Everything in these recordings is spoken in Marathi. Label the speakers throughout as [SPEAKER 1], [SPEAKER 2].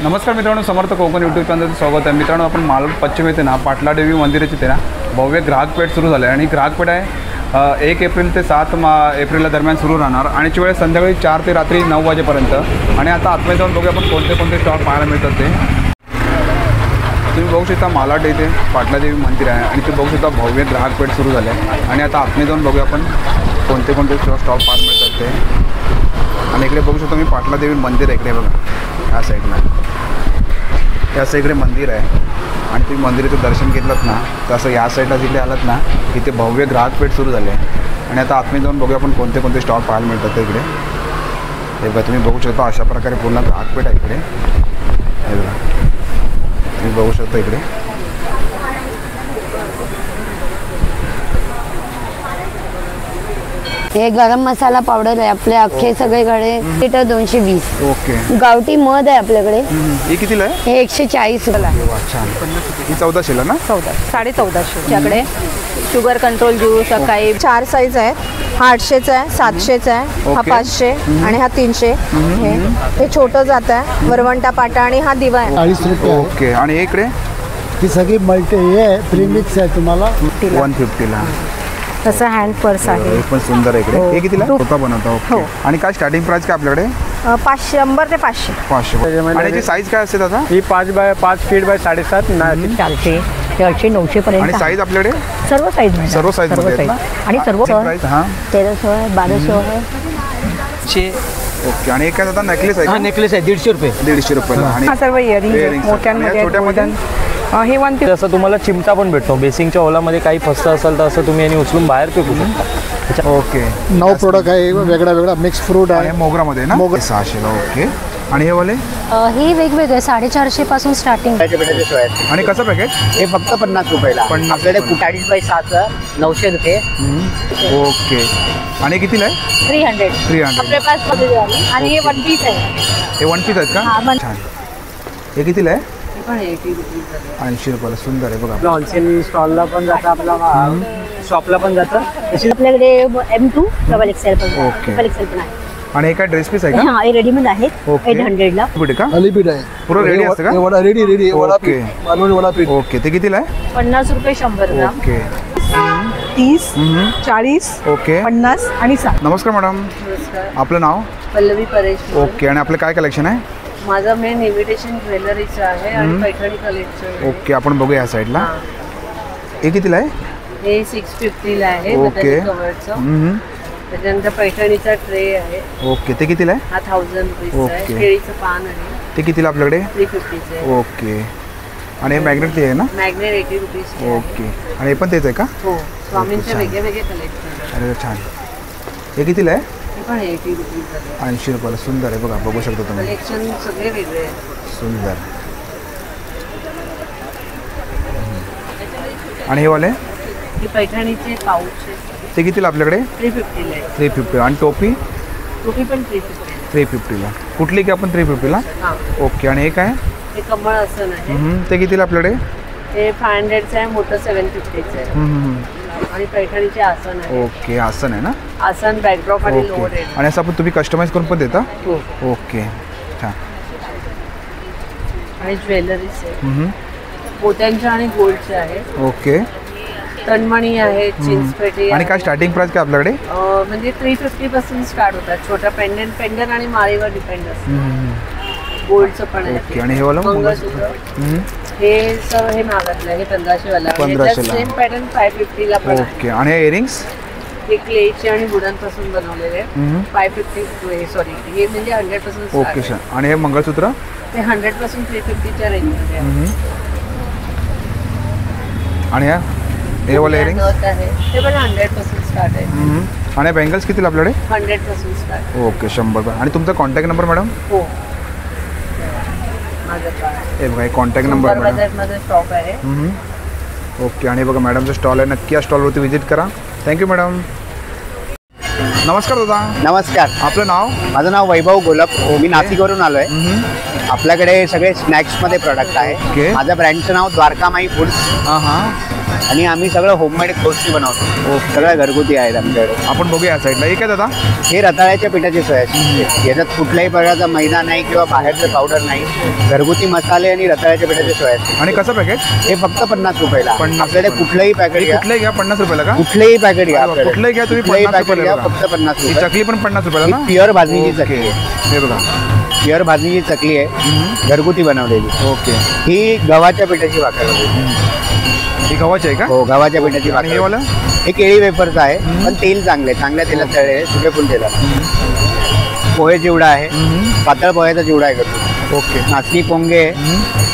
[SPEAKER 1] नमस्कार मित्रांनो, समर्थ कोकण यूट्यूब चॅनलचं स्वागत आहे। मित्रांनो, आपण मालवण पश्चिम येथे ना पाटला देवी मंदिराची ते ना भव्य ग्राहक पेठ सुरू झालं आहे आणि ग्राहक पेठ आहे 1 एप्रिल ते 7 एप्रिल दरम्यान सुरू राहणार आणि ची वेळ संध्याकाळी 4 ते रात्री 9 वाजेपर्यंत। आणि आता आतमध्ये जाऊन बघूया आपण कोणते कोणते स्टॉल पाहायला मिळतात ते। तुम्ही बघू शकता मालाड येथे पाटला देवी मंदिर आहे आणि ते बघू शकता भव्य ग्राहक पेठ सुरू झाले आहे आणि आता आतमध्ये जाऊन बघूया आपण कोणते कोणते स्टॉल पाहायला मिळतात ते। आणि इकडे बघू शकतो मी पाटला देवी मंदिर आहे, इकडे बघा ह्या साईडला, या साईडकडे मंदिर आहे आणि तुम्ही मंदिराचं दर्शन घेतलं ना तर असं या साईडला जिथे आलात ना इथे भव्य ग्राहक पेठ सुरू झाले आहे। आणि आता आतमध्ये जाऊन बघूया आपण कोणते कोणते स्टॉल पाहायला मिळतात ते इकडे। हे बघा तुम्ही बघू शकता अशा प्रकारे पूर्ण ग्राहक पेठ आहे इकडे। हे बघा तुम्ही बघू शकता इकडे।
[SPEAKER 2] हे गरम मसाला पावडर आहे आपले अख्खे सगळीकडे लिटर 220।
[SPEAKER 1] ओके,
[SPEAKER 2] गावठी मध आहे आपल्याकडे।
[SPEAKER 1] हे कितीला आहे?
[SPEAKER 2] हे 140 रुपयाला आहे।
[SPEAKER 1] वा छान। ही 1400 ला ना?
[SPEAKER 3] 1450 च्याकडे शुगर कंट्रोल ज्यूस सकाळी 4 साईज आहेत। हा 800चा आहे, 700चा आहे, हा 500 आणि हा 300। हे छोटं जात आहे वरवंटा पाटा आणि हा दिवा आहे
[SPEAKER 4] 40 रुपये।
[SPEAKER 1] ओके, आणि इकडे
[SPEAKER 4] ती सगळी मल्टी हे प्रीमिक्स आहे तुम्हाला
[SPEAKER 1] 150 ला।
[SPEAKER 3] तसं हँड पर्स आहे।
[SPEAKER 1] हे पण सुंदर आहे इकडे। हे कितीला? स्वतः बनवता? ओके। आणि काय स्टार्टिंग प्राइस काय आपल्याकडे?
[SPEAKER 3] 100 ते 500।
[SPEAKER 1] 500। आणि याची साईज काय असते दादा?
[SPEAKER 5] ही 5 बाय 5 फीट बाय 7.5
[SPEAKER 3] 400 ते 800 900 पर्यंत।
[SPEAKER 1] आणि साईज आपल्याकडे
[SPEAKER 3] सर्व साईज मिळतात।
[SPEAKER 1] सर्व साईज मध्ये आहेत ना?
[SPEAKER 3] आणि सर्व
[SPEAKER 1] प्राइस हां
[SPEAKER 3] 1300 आहे, 1200 आहे।
[SPEAKER 1] ओके। आणि एक काय दादा नेकलेस आहे का?
[SPEAKER 5] नेकलेस आहे 150 रुपये।
[SPEAKER 1] 150 रुपये। आणि
[SPEAKER 3] हा सर्व इयरिंग मोठ्यांमध्ये
[SPEAKER 1] छोट्यामध्ये
[SPEAKER 3] हे 150।
[SPEAKER 5] असं तुम्हाला चिमटा पण भेटतो। बेसिंगच्या ओलामध्ये काही फसतं असेल तर असं तुम्ही यांनी उचलून बाहेर फेकू शकता।
[SPEAKER 1] ओके।
[SPEAKER 4] 9 प्रोडक्ट आहे, वेगळा वेगळा मिक्स फ्रूट
[SPEAKER 1] आणि
[SPEAKER 4] आहे
[SPEAKER 1] मोगरामध्ये ना? 600 ला। ओके। आणि हे वाले
[SPEAKER 2] हे वेगवेगळे 450 पासून स्टार्टिंग।
[SPEAKER 1] आणि कसं पॅकेट?
[SPEAKER 6] हे फक्त 50 रुपयाला।
[SPEAKER 1] 50
[SPEAKER 6] आपल्याकडे 40 बाय 7 900 रुपये।
[SPEAKER 1] ओके। आणि कितीला आहे?
[SPEAKER 2] 300
[SPEAKER 1] 300।
[SPEAKER 2] आणि हे 1 पीस आहे।
[SPEAKER 1] हे 1 पीस आहेत का? छान। हे कितीला आहे? 80 रुपयाला। सुंदर आहे बघा।
[SPEAKER 5] होलसेल स्टॉलला पण जातं, आपला शॉपला पण जातं।
[SPEAKER 2] आपल्याकडे M2 डबल एक्सेल पण आहे,
[SPEAKER 1] ओके।
[SPEAKER 2] डबल एक्सेल पण आहे।
[SPEAKER 1] आणि हे काय ड्रेस पीस आहे का?
[SPEAKER 2] हा, हे रेडीमेड आहे
[SPEAKER 1] ओके।
[SPEAKER 2] 800 ला।
[SPEAKER 1] कुठे का?
[SPEAKER 4] अलिपीठ आहे
[SPEAKER 1] पुरं रेडी असतं का?
[SPEAKER 4] हे वडा रेडी वडा
[SPEAKER 1] ओके।
[SPEAKER 4] पीठ मालवणी वडा पीठ।
[SPEAKER 1] ओके। ते कितीला आहे?
[SPEAKER 2] 50 रुपये 100 ग्राम।
[SPEAKER 1] ओके।
[SPEAKER 3] 30 40
[SPEAKER 1] ओके।
[SPEAKER 3] 50 आणि 60।
[SPEAKER 1] नमस्कार मॅडम, आपलं नाव?
[SPEAKER 7] पल्लवी परेश।
[SPEAKER 1] ओके। आणि आपलं काय कलेक्शन आहे?
[SPEAKER 7] माझा मेन इमिटेशन ज्वेलरीचं आहे आणि पैठणी कलेक्शन।
[SPEAKER 1] ओके, आपण बघूया या साईडला। हे कितीला आहे?
[SPEAKER 7] हे 650 ला आहे
[SPEAKER 1] ओके।
[SPEAKER 7] कव्हरचं। त्याच्यानंतर पैठणीचा ट्रे आहे।
[SPEAKER 1] ओके। ते कितीला आहे?
[SPEAKER 7] हा 1000 रुपीजचा आहे।
[SPEAKER 1] ओके।
[SPEAKER 7] केळीचं पान आहे
[SPEAKER 1] ते कितीला आपल्याकडे?
[SPEAKER 7] 350 आहे।
[SPEAKER 1] ओके। आणि हे मॅग्नेट ते आहे ना?
[SPEAKER 7] Magnet 80 rupees.
[SPEAKER 1] ओके। आणि हे पण तेच आहे का?
[SPEAKER 7] हो, स्वामींचे वेगळे वेगळे कलेक्शन।
[SPEAKER 1] अरे छान। हे कितीला आहे?
[SPEAKER 7] हे पण 80 रुपीज आहे।
[SPEAKER 1] 80 रुपयाला। सुंदर आहे बघा, बघू शकता तुम्ही।
[SPEAKER 7] कलेक्शन सगळे वेगळे आहेत।
[SPEAKER 1] सुंदर। आणि हे वाले?
[SPEAKER 7] हे पैठणीचे पाऊच आहे।
[SPEAKER 1] ते कितीला आपल्याकडे?
[SPEAKER 7] 350 ला आहे।
[SPEAKER 1] 350। आणि टोपी?
[SPEAKER 7] टोपी पण 350 आहे।
[SPEAKER 1] 350 ला। कुठली की आपण 350 ला?
[SPEAKER 7] हां।
[SPEAKER 1] ओके। आणि हे काय?
[SPEAKER 7] हे कमळ आसन आहे।
[SPEAKER 1] ते कितीला आपल्याकडे?
[SPEAKER 7] हे 500चं आहे, मोठं 750चं आहे। आणि पैठणीचे आसन आहे।
[SPEAKER 1] ओके। आसन आहे ना?
[SPEAKER 7] आसन बॅकड्रॉप आणि लोअर
[SPEAKER 1] ओके।
[SPEAKER 7] रेट।
[SPEAKER 1] आणि असं आपण तुम्ही कस्टमाइज करून पण देता?
[SPEAKER 7] हो।
[SPEAKER 1] ओके छान।
[SPEAKER 7] आणि ज्वेलरीज आहे, मोत्यांच्या आणि गोल्डच्या आहे।
[SPEAKER 1] ओके।
[SPEAKER 7] तन्मणी आहे, चिंचपेटी
[SPEAKER 1] आणि काय स्टार्टिंग प्राइस काय आपल्याकडे?
[SPEAKER 7] म्हणजे 350 पासून स्टार्ट होतात। छोटा पेंडंट आणि माळीवर डिपेंड असतं। गोल्डचं पण आहे।
[SPEAKER 1] ओके। आणि हे वाला
[SPEAKER 7] मंगळसूत्र हे सर हे महागातलं आहे, हे 1500 वाला आहे।
[SPEAKER 1] 1500 ला।
[SPEAKER 7] सेम पॅटर्न 550 ला पण आहे।
[SPEAKER 1] ओके। आणि हे इयरिंग्स?
[SPEAKER 7] हे क्लेचे आणि वुडनपासून बनवलेले आहे। 550 सॉरी, हे म्हणजे 100 पासून स्टार्ट
[SPEAKER 1] ओके
[SPEAKER 7] आहे।
[SPEAKER 1] सर। आणि हे मंगळसूत्र?
[SPEAKER 7] ते 100 पासून 350च्या रेंजमध्ये आहे।
[SPEAKER 1] आणि हे वाले इयरिंग्स?
[SPEAKER 7] आहे ते पण 100 पासून स्टार्ट आहे।
[SPEAKER 1] आणि बँगल्स कितीला आपल्याकडे?
[SPEAKER 7] 100 पासून स्टार्ट।
[SPEAKER 1] ओके, 100 रुपये। आणि तुमचा कॉन्टॅक्ट नंबर मॅडम?
[SPEAKER 7] हो, माझं काय
[SPEAKER 1] हे बघा, कॉन्टॅक्ट नंबर मॅडम।
[SPEAKER 7] मध्ये स्टॉक आहे।
[SPEAKER 1] ओके। आणि बघा मॅडमचं स्टॉल आहे, नक्की या स्टॉलवरती व्हिजिट करा। Thank you madam. नमस्कार दादा।
[SPEAKER 6] नमस्कार।
[SPEAKER 1] आपलं नाव?
[SPEAKER 6] माझं नाव वैभव गोलप, मी नाशिकवरून आलो आहे। आपल्याकडे सगळे स्नॅक्समध्ये प्रोडक्ट
[SPEAKER 1] ओके।
[SPEAKER 6] आहे। माझ्या ब्रँडचं नाव द्वारकामाई फूड्स।
[SPEAKER 1] हां हां।
[SPEAKER 6] आणि आम्ही सगळं होममेड गोष्टी बनवतो. सगळ्या घरगुती आहेत आमच्याकडे.
[SPEAKER 1] आपण बघूया या साईडला. हे काय दादा?
[SPEAKER 6] हे रताळ्याच्या पिठाची सोय आहे. याच्यात कुठल्याही प्रकारचा मैदा नाही किंवा बाहेरचं पावडर नाही. घरगुती मसाले आणि रताळ्याच्या पिठाची सोय आहे.
[SPEAKER 1] आणि कसं पॅकेट?
[SPEAKER 6] हे फक्त 50 रुपयाला.
[SPEAKER 1] 50
[SPEAKER 6] आपल्याकडे कुठलंही पॅकेट घ्या,
[SPEAKER 1] कुठलंही घ्या 50 रुपयाला का?
[SPEAKER 6] कुठलेही पॅकेट घ्या,
[SPEAKER 1] अरे वा, कुठलंही घ्या तुम्ही
[SPEAKER 6] कुठलंही
[SPEAKER 1] 50
[SPEAKER 6] पॅकेट घ्या,
[SPEAKER 1] रुपयाला.
[SPEAKER 6] फक्त 50
[SPEAKER 1] ही
[SPEAKER 6] रुपये.
[SPEAKER 1] चकली पण 50 रुपयाला ना?
[SPEAKER 6] प्युअर भाजणीची चकली
[SPEAKER 1] ओके.
[SPEAKER 6] आहे.
[SPEAKER 1] हे बघा.
[SPEAKER 6] प्युअर भाजणीची चकली आहे, घरगुती बनवलेली.
[SPEAKER 1] ओके.
[SPEAKER 6] ही गव्हाच्या पिठाची भाकर आहे.
[SPEAKER 1] ही गव्हाची आहे का?
[SPEAKER 6] हो, गव्हाच्या पिठाची
[SPEAKER 1] आणि हे
[SPEAKER 6] भाकर.
[SPEAKER 1] वाला?
[SPEAKER 6] हे केळी वेफरचं आहे, पण तेल चांगले, चांगल्या तेलात तळले, सूर्यफूल तेलात. पोहे चिवडा आहे, पातळ पोह्याचा चिवडा आहे घरगुती.
[SPEAKER 1] ओके.
[SPEAKER 6] नाचणी पोंगे आहे.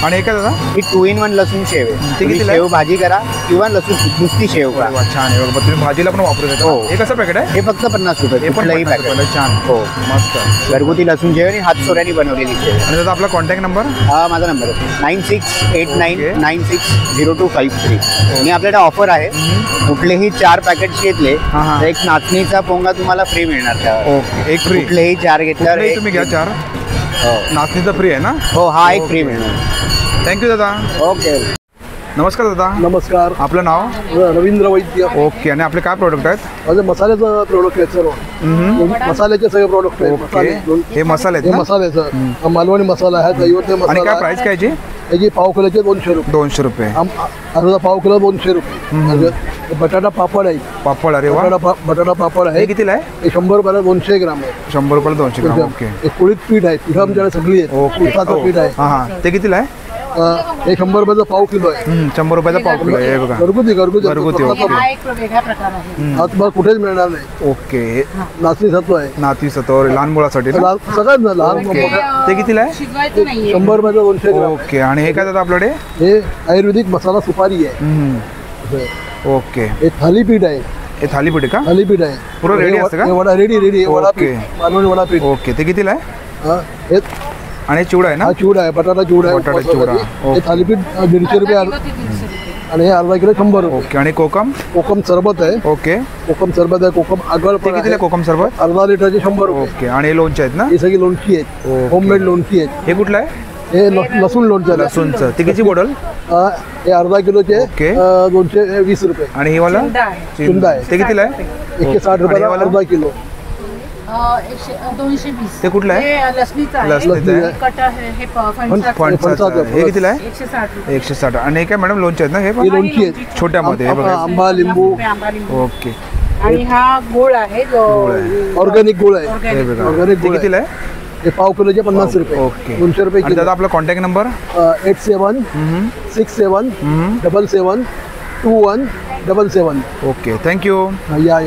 [SPEAKER 1] आणि हे काय दादा?
[SPEAKER 6] ही 2 in 1 लसूण शेव आहे.
[SPEAKER 1] ते
[SPEAKER 6] तुम्ही
[SPEAKER 1] कितीला आहे?
[SPEAKER 6] शेव भाजी करा किंवा लसूण नुसती शेव
[SPEAKER 1] अरे
[SPEAKER 6] करा.
[SPEAKER 1] वा, छान आहे बघा. तुम्ही भाजीला पण वापरू शकता.
[SPEAKER 6] हो.
[SPEAKER 1] हे कसं पॅकेट आहे?
[SPEAKER 6] हे फक्त 50 रुपये.
[SPEAKER 1] हे पण
[SPEAKER 6] कुठलंही
[SPEAKER 1] 50
[SPEAKER 6] पॅकेट.
[SPEAKER 1] रुपयाला. छान.
[SPEAKER 6] हो,
[SPEAKER 1] मस्त.
[SPEAKER 6] घरगुती लसूण शेव आणि हातसोऱ्याने बनवलेली शेव.
[SPEAKER 1] आणि दादा आपला कॉन्टॅक्ट नंबर?
[SPEAKER 6] हा माझा नंबर आहे 9689960253. आणि आपल्याकडे ऑफर आहे. कुठलेही 4 पॅकेट्स घेतले
[SPEAKER 1] हा, हा.
[SPEAKER 6] तर एक नाचणीचा पोंगा तुम्हाला फ्री मिळणार त्यावर.
[SPEAKER 1] ओके. एक फ्री.
[SPEAKER 6] कुठलेही 4 घेतल्यावर
[SPEAKER 1] कुठलेही
[SPEAKER 6] एक
[SPEAKER 1] तुम्ही घ्या 4.
[SPEAKER 6] हो.
[SPEAKER 1] नाचणीचं फ्री आहे ना?
[SPEAKER 6] हो, हा एक
[SPEAKER 1] ओके.
[SPEAKER 6] फ्री मिळणार.
[SPEAKER 1] थँक्यू दादा.
[SPEAKER 6] ओके.
[SPEAKER 1] नमस्कार दादा.
[SPEAKER 4] नमस्कार.
[SPEAKER 1] आपलं नाव?
[SPEAKER 4] रवींद्र वैद्य.
[SPEAKER 1] ओके. आणि आपले काय प्रोडक्ट आहेत?
[SPEAKER 4] माझे मसाल्याचं प्रोडक्ट आहे सर्व. मसाल्याचे सगळे प्रोडक्ट आहेत.
[SPEAKER 1] ओके. हे मसाले
[SPEAKER 4] हे
[SPEAKER 1] आहेत ना?
[SPEAKER 4] मसाल्याचं हा मालवणी मसाला आहे, दैवत
[SPEAKER 1] आणि
[SPEAKER 4] मसाला
[SPEAKER 1] काय
[SPEAKER 4] आहे.
[SPEAKER 1] प्राइस काय याची?
[SPEAKER 4] याची पाव किलोचे 200 रुपये.
[SPEAKER 1] 200 रुपये.
[SPEAKER 4] अर्धा पाव किलो 200 रुपये. बटाटा पापड आहे.
[SPEAKER 1] पापड. अरे वा.
[SPEAKER 4] बटाटा पापड आहे.
[SPEAKER 1] हे कितीला आहे?
[SPEAKER 4] हे 100 रुपयाला 200 ग्राम आहे.
[SPEAKER 1] 100 रुपयाला 200 ग्राम. ओके.
[SPEAKER 4] हे कुळीत पीठ आहे. पीठ आमच्याकडे सगळी आहे.
[SPEAKER 1] ओके.
[SPEAKER 4] उसाचं पीठ आहे.
[SPEAKER 1] हां हां. ते कितीला आहे?
[SPEAKER 4] हे 100 रुपयाचं पाव किलो आहे.
[SPEAKER 1] 100 रुपयाचा पाव किलो आहे. हे बघा.
[SPEAKER 4] घरगुती
[SPEAKER 1] घरगुती, ओके.
[SPEAKER 7] हा एक वेगळा प्रकार आहे.
[SPEAKER 4] हा तुम्हाला कुठेच मिळणार नाही.
[SPEAKER 1] ओके.
[SPEAKER 4] नाचणी सत्व आहे.
[SPEAKER 1] नाती सत्वर लहान मुलासाठी ना?
[SPEAKER 4] सगळ्यात लहान
[SPEAKER 1] ओके.
[SPEAKER 4] मोठ्या.
[SPEAKER 1] ते कितीला आहे?
[SPEAKER 7] शिजवायचं नाहीये.
[SPEAKER 4] 100 रुपयाचं 200 ग्राम.
[SPEAKER 1] ओके. आणि हे काय दादा आपल्याकडे?
[SPEAKER 4] हे आयुर्वेदिक मसाला सुपारी आहे.
[SPEAKER 1] ओके.
[SPEAKER 4] हे थालीपीठ आहे.
[SPEAKER 1] हे थालीपीठ आहे का?
[SPEAKER 4] थालीपीठ आहे.
[SPEAKER 1] पुरं ready
[SPEAKER 4] हे
[SPEAKER 1] असतं का?
[SPEAKER 4] हे वडा रेडी
[SPEAKER 1] ओके.
[SPEAKER 4] वडापीठ, मालवणी वडापीठ.
[SPEAKER 1] ओके. ते कितीला आहे?
[SPEAKER 4] हा, हे
[SPEAKER 1] आणि चिवडा आहे ना?
[SPEAKER 4] हा चिवडा आहे, बटाटा चिवडा आहे.
[SPEAKER 1] बटाटा
[SPEAKER 4] उपवासासाठी.
[SPEAKER 1] चिवडा.
[SPEAKER 4] हे
[SPEAKER 1] ओके.
[SPEAKER 4] थालीपीठ 150 रुपये आणि हे अर्धा किलो 100 रुपये.
[SPEAKER 1] ओके. आणि कोकम?
[SPEAKER 4] कोकम सरबत आहे.
[SPEAKER 1] ओके.
[SPEAKER 4] कोकम सरबत आहे. कोकम आगळ
[SPEAKER 1] ते
[SPEAKER 4] पण
[SPEAKER 1] कितीला
[SPEAKER 4] आहे.
[SPEAKER 1] आहे कोकम सरबत?
[SPEAKER 4] अर्धा लिटरचे 100 रुपये.
[SPEAKER 1] ओके. आणि हे लोणचे आहेत ना?
[SPEAKER 4] ही सगळी लोणची आहेत.
[SPEAKER 1] ओके.
[SPEAKER 4] होममेड लोणची आहेत.
[SPEAKER 1] हे कुठलं आहे?
[SPEAKER 4] हे लसूण लोणचं आहे.
[SPEAKER 1] लसूणचं. ते किती बॉटल?
[SPEAKER 4] हे अर्धा किलोचे
[SPEAKER 1] ओके.
[SPEAKER 4] 220 रुपये.
[SPEAKER 1] आणि हे वाला?
[SPEAKER 7] चुंदा आहे.
[SPEAKER 4] चुंदा आहे.
[SPEAKER 1] ते कितीला आहे?
[SPEAKER 4] 160 रुपयाला
[SPEAKER 1] आणि हे वाला?
[SPEAKER 4] अर्धा किलो.
[SPEAKER 7] 220.
[SPEAKER 1] ते कुठलं आहे?
[SPEAKER 7] हे लसणीचं आहे.
[SPEAKER 1] लसणीचं आहे.
[SPEAKER 7] हे कट आहे. हे फणसाचं.
[SPEAKER 1] फणसाचं. हे कितीला आहे?
[SPEAKER 7] 160 रुपये.
[SPEAKER 1] 160. आणि हे काय मॅडम लोणचे आहेत ना? हे पण?
[SPEAKER 4] ही लोणची आहे.
[SPEAKER 1] छोट्यामध्ये हे बघा.
[SPEAKER 4] आंबा लिंबू
[SPEAKER 7] आंबा लिंबू.
[SPEAKER 1] ओके.
[SPEAKER 7] आणि हा गोळ आहे जो
[SPEAKER 1] गोळ आहे.
[SPEAKER 4] ऑर्गॅनिक गुळ आहे.
[SPEAKER 1] हे
[SPEAKER 7] organic.
[SPEAKER 1] बघा.
[SPEAKER 4] Organic
[SPEAKER 1] ते
[SPEAKER 4] गोळ आहे.
[SPEAKER 1] कितीला आहे?
[SPEAKER 4] हे पाव किलोचे 50 रुपये.
[SPEAKER 1] ओके.
[SPEAKER 4] 200 रुपये
[SPEAKER 1] आणि
[SPEAKER 4] किलो.
[SPEAKER 1] दादा आपला कॉन्टॅक्ट नंबर?
[SPEAKER 4] 87 67 77 21 77.
[SPEAKER 1] ओके. थँक्यू.
[SPEAKER 4] या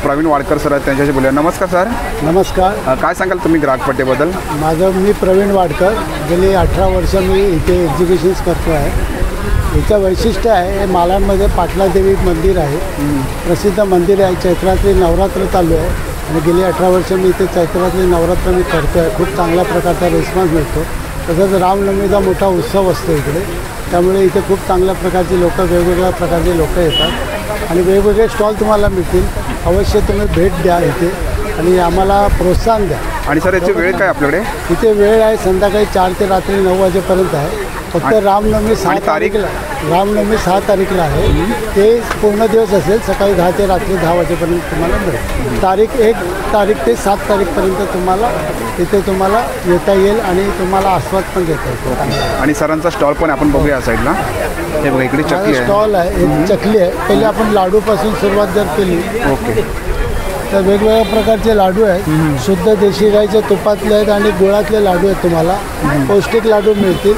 [SPEAKER 1] प्रवीण वाडकर सर आहेत, त्यांच्याशी बोलूया. नमस्कार सर.
[SPEAKER 4] नमस्कार.
[SPEAKER 1] काय सांगाल तुम्ही ग्राहकपट्टीबद्दल?
[SPEAKER 4] मी प्रवीण वाडकर. गेली 18 वर्ष मी इथे एक्झिबिशन्स करतो आहे. याचं वैशिष्ट्य आहे, हे मालांमध्ये पाटलादेवी मंदिर आहे. प्रसिद्ध मंदिर आहे. चैत्रातली नवरात्र चालू आहे आणि गेली 18 वर्ष मी इथे चैत्रातली नवरात्र मी करतो आहे. खूप चांगल्या प्रकारचा रिस्पॉन्स मिळतो. तसंच रामनवमीचा मोठा उत्सव असतो इकडे. त्यामुळे इथे खूप चांगल्या प्रकारची लोकं, वेगवेगळ्या प्रकारचे लोकं येतात आणि वेगवेगळे स्टॉल तुम्हाला मिळतील. अवश्य तुम्ही भेट द्या इथे आणि आम्हाला प्रोत्साहन द्या.
[SPEAKER 1] आणि सर याची वेळ काय आपल्याकडे?
[SPEAKER 4] इथे वेळ आहे संध्याकाळी 4 ते रात्री 9 वाजेपर्यंत आहे. फक्त रामनवमी 6
[SPEAKER 1] आणि तारीख?
[SPEAKER 4] तारीखला रामनवमी 6 तारीखला आहे. ते पूर्ण दिवस असेल. सकाळी 10 ते रात्री 10 वाजेपर्यंत तुम्हाला मिळेल. तारीख 1 तारीख ते 7 तारीखपर्यंत तुम्हाला येता येईल आणि तुम्हाला आस्वाद पण घेता येतो.
[SPEAKER 1] आणि सरांचा स्टॉल पण आपण बघूया या साईडला. हे बघा इकडे चकली आहे.
[SPEAKER 4] स्टॉल आहे. एक चकली आहे. पहिले आपण लाडूपासून सुरुवात जर केली
[SPEAKER 1] ओके.
[SPEAKER 4] तर वेगवेगळ्या प्रकारचे लाडू आहेत. शुद्ध देशी गाईच्या तुपातले आहेत आणि गुळातले लाडू आहेत. तुम्हाला पौष्टिक लाडू मिळतील.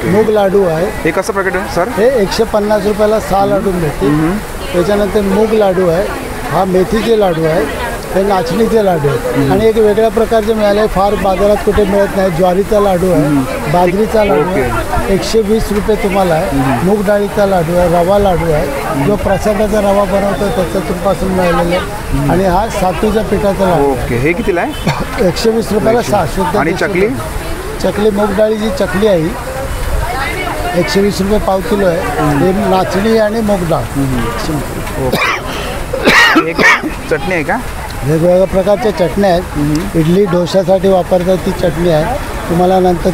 [SPEAKER 4] मूग लाडू आहे.
[SPEAKER 1] हे कसं पॅकेट आहे सर?
[SPEAKER 4] हे 150 रुपयाला 6 लाडू मिळतील. त्याच्यानंतर मूग लाडू आहे. हा मेथीचे लाडू आहे. हे नाचणीचे लाडू आहेत आणि एक वेगळ्या प्रकारचे मिळाले, फार बाजारात कुठे मिळत नाही. ज्वारीचा लाडू आहे. बाजरीचा लाडू आहे. 120 रुपये तुम्हाला आहे. मूग डाळीचा लाडू आहे. रवा लाडू आहे. जो प्रसादाचा रवा बनवतो त्याच्यापासून मिळालेला आहे. आणि हा सातूच्या पिठाचा लाडू आहे.
[SPEAKER 1] ओके. हे कितीला आहे?
[SPEAKER 4] 120 रुपयाला 6 शुद्ध.
[SPEAKER 1] आणि चकली?
[SPEAKER 4] चकली मूग डाळीची चकली आहे. 120 रुपये पाव किलो आहे. हे नाचणी आणि मूग डाळ.
[SPEAKER 1] हे काय चटणी आहे का?
[SPEAKER 4] वेगवेगळ्या प्रकारच्या चटण्या आहेत. इडली डोशासाठी वापरतात ती चटणी आहे. तुम्हाला नंतर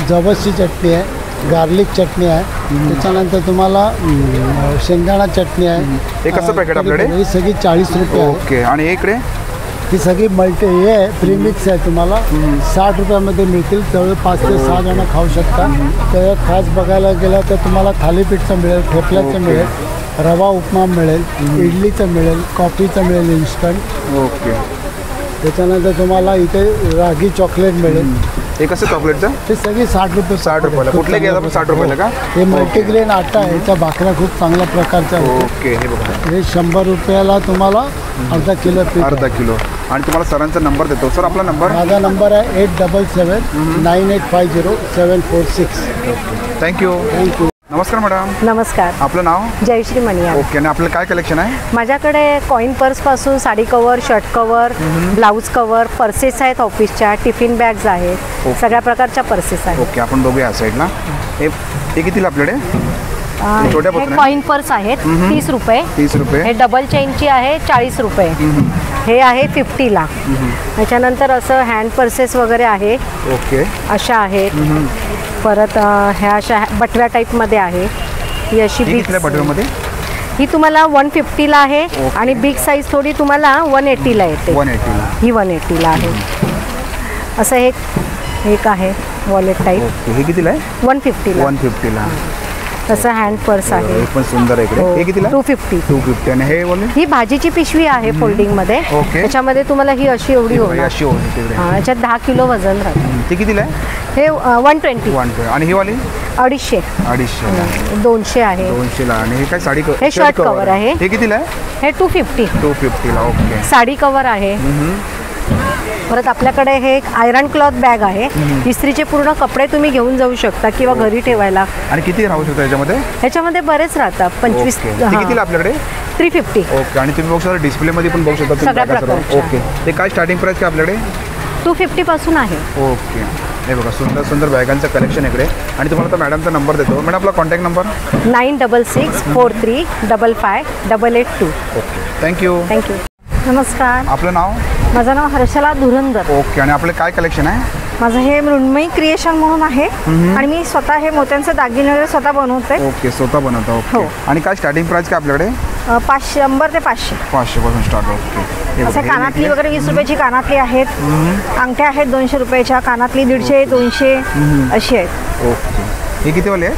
[SPEAKER 4] जवसची चटणी आहे. गार्लिक चटणी आहे, त्याच्यानंतर तुम्हाला शेंगदाणा चटणी आहे.
[SPEAKER 1] हे कसं पॅकेट आपल्याकडे?
[SPEAKER 4] ही सगळी 40 रुपये आहे.
[SPEAKER 1] ओके. आणि इकडे
[SPEAKER 4] ही सगळी मल्टी हे आहे, प्रीमिक्स आहे. तुम्हाला 60 रुपयामध्ये मिळतील. जवळ 5 ते 6 जण खाऊ शकता. त्याच्यात खास बघायला गेलं तर तुम्हाला थालीपीठचं मिळेल, ठेपल्याचं मिळेल, रवा उपमा मिळेल, इडलीचं मिळेल, कॉफीचं मिळेल इन्स्टंट.
[SPEAKER 1] ओके.
[SPEAKER 4] त्याच्यानंतर तुम्हाला इथे रागी चॉकलेट मिळेल.
[SPEAKER 1] हे कसं चॉकलेटचं?
[SPEAKER 4] ते सगळी 60 रुपये.
[SPEAKER 1] 60 रुपयाला. कुठले घ्यायला आपण 60 रुपयाला का?
[SPEAKER 4] हे मल्टीग्रेन आटा आहे. याच्या भाकऱ्या खूप चांगल्या प्रकारच्या आहेत.
[SPEAKER 1] ओके. हे बघा,
[SPEAKER 4] हे 100 रुपयाला तुम्हाला अर्धा किलो पीठ आहे.
[SPEAKER 1] अर्धा किलो. आणि तुम्हाला सरांचा नंबर देतो. सर आपला नंबर?
[SPEAKER 4] माझा नंबर आहे 8779850746.
[SPEAKER 1] थँक्यू.
[SPEAKER 4] थँक्यू.
[SPEAKER 1] नमस्कार मॅडम.
[SPEAKER 3] नमस्कार.
[SPEAKER 1] आपलं नाव?
[SPEAKER 3] जयश्री मनिया.
[SPEAKER 1] ओके. आणि आपलं काय कलेक्शन आहे?
[SPEAKER 3] माझ्याकडे कॉईन पर्स पासून sari cover, shirt cover, blouse cover, purses आहेत ऑफिसच्या, टिफिन बॅग्स आहेत, सगळ्या प्रकारच्या पर्सेस आहेत.
[SPEAKER 1] ओके. आपण बघूया साईडला. हे कितीला आपल्याकडे? छोट्या
[SPEAKER 3] हे
[SPEAKER 1] पत्राने?
[SPEAKER 3] कॉईन पर्स आहेत 30 रुपये.
[SPEAKER 1] 30 रुपये.
[SPEAKER 3] हे डबल चेनची आहे 40 रुपये. हे आहे 50ला. त्याच्यानंतर असं हँड पर्सेस वगैरे आहे,
[SPEAKER 1] ओके.
[SPEAKER 3] अशा आहेत. परत ह्या अशा बटव्या टाईपमध्ये आहे. ही अशी
[SPEAKER 1] हे
[SPEAKER 3] बिग,
[SPEAKER 1] कितीला बटरमध्ये?
[SPEAKER 3] ही तुम्हाला 150ला आहे. आणि बिग साईज थोडी तुम्हाला 180ला येते.
[SPEAKER 1] 180ला.
[SPEAKER 3] ही 180ला आहे. असं एक आहे वॉलेट टाईप.
[SPEAKER 1] ओके. हे कितीला आहे?
[SPEAKER 3] 150ला.
[SPEAKER 1] 150ला.
[SPEAKER 3] तसं हँड पर्स आहे.
[SPEAKER 1] हे पण सुंदर आहे इकडे. हे कितीला?
[SPEAKER 3] 250.
[SPEAKER 1] 250. आणि हे बोलले?
[SPEAKER 3] ही भाजीची पिशवी आहे फोल्डिंगमध्ये.
[SPEAKER 1] ओके.
[SPEAKER 3] त्याच्यामध्ये तुम्हाला ही अशी एवढी होणार.
[SPEAKER 1] अशी होती तिकडे.
[SPEAKER 3] हां, याच्यात 10 किलो वजन राहतं.
[SPEAKER 1] ते कितीला आहे?
[SPEAKER 3] हे 120.
[SPEAKER 1] 120. आणि ही वाली?
[SPEAKER 3] 250.
[SPEAKER 1] 250.
[SPEAKER 3] 200 आहे.
[SPEAKER 1] 200ला. आणि हे काय साडी
[SPEAKER 3] हे शर्ट कवर आहे.
[SPEAKER 1] हे कितीला आहे?
[SPEAKER 3] हे 250.
[SPEAKER 1] 250ला. ओके.
[SPEAKER 3] साडी कवर आहे. परत आपल्याकडे हे एक आयरन क्लॉथ बॅग आहे. इस्त्रीचे पूर्ण कपडे तुम्ही घेऊन जाऊ शकता किंवा घरी ठेवायला.
[SPEAKER 1] आणि किती राहू शकतो याच्यामध्ये?
[SPEAKER 3] ह्याच्यामध्ये बरेच राहतात. 25.
[SPEAKER 1] ओके. ते कितीला आपल्याकडे?
[SPEAKER 3] 350.
[SPEAKER 1] ओके. आणि तुम्ही बघू शकता डिस्प्लेमध्ये पण बघू शकता तुम्ही
[SPEAKER 3] सगळ्या
[SPEAKER 1] बघा सर्व.
[SPEAKER 3] प्रकारच्या.
[SPEAKER 1] ओके. ते काय स्टार्टिंग प्राइस काय आपल्याकडे?
[SPEAKER 3] 250 पासून आहे.
[SPEAKER 1] ओके. हे बघा सुंदर सुंदर बॅगांचं कलेक्शन इकडे. आणि तुम्हाला तर मॅडमचा नंबर देतो. मॅडम आपला contact number?
[SPEAKER 3] 9664355882.
[SPEAKER 1] Okay. Thank you.
[SPEAKER 3] Thank you. नमस्कार.
[SPEAKER 1] आपलं नाव?
[SPEAKER 3] माझं नाव हर्षला धुरंदर.
[SPEAKER 1] ओके. आणि आपलं काय कलेक्शन आहे?
[SPEAKER 3] माझं हे मृण्मयी क्रिएशन म्हणून आहे. आणि मी स्वतः हे मोत्यांचे दागिने वगैरे स्वतः बनवते.
[SPEAKER 1] ओके. स्वतः बनवता. ओके.
[SPEAKER 3] हो.
[SPEAKER 1] आणि काय स्टार्टिंग प्राइस काय आपल्याकडे?
[SPEAKER 3] 100 ते 500.
[SPEAKER 1] 500 पासून स्टार्ट. ओके. हे
[SPEAKER 3] असं
[SPEAKER 1] बघा,
[SPEAKER 3] कानातली
[SPEAKER 1] हे
[SPEAKER 3] वगैरे 20 रुपयाची कानातली आहेत. अंगठ्या आहेत 200 रुपयाच्या. कानातली 150, 200 अशी आहेत.
[SPEAKER 1] ओके. हे किती वाले आहे?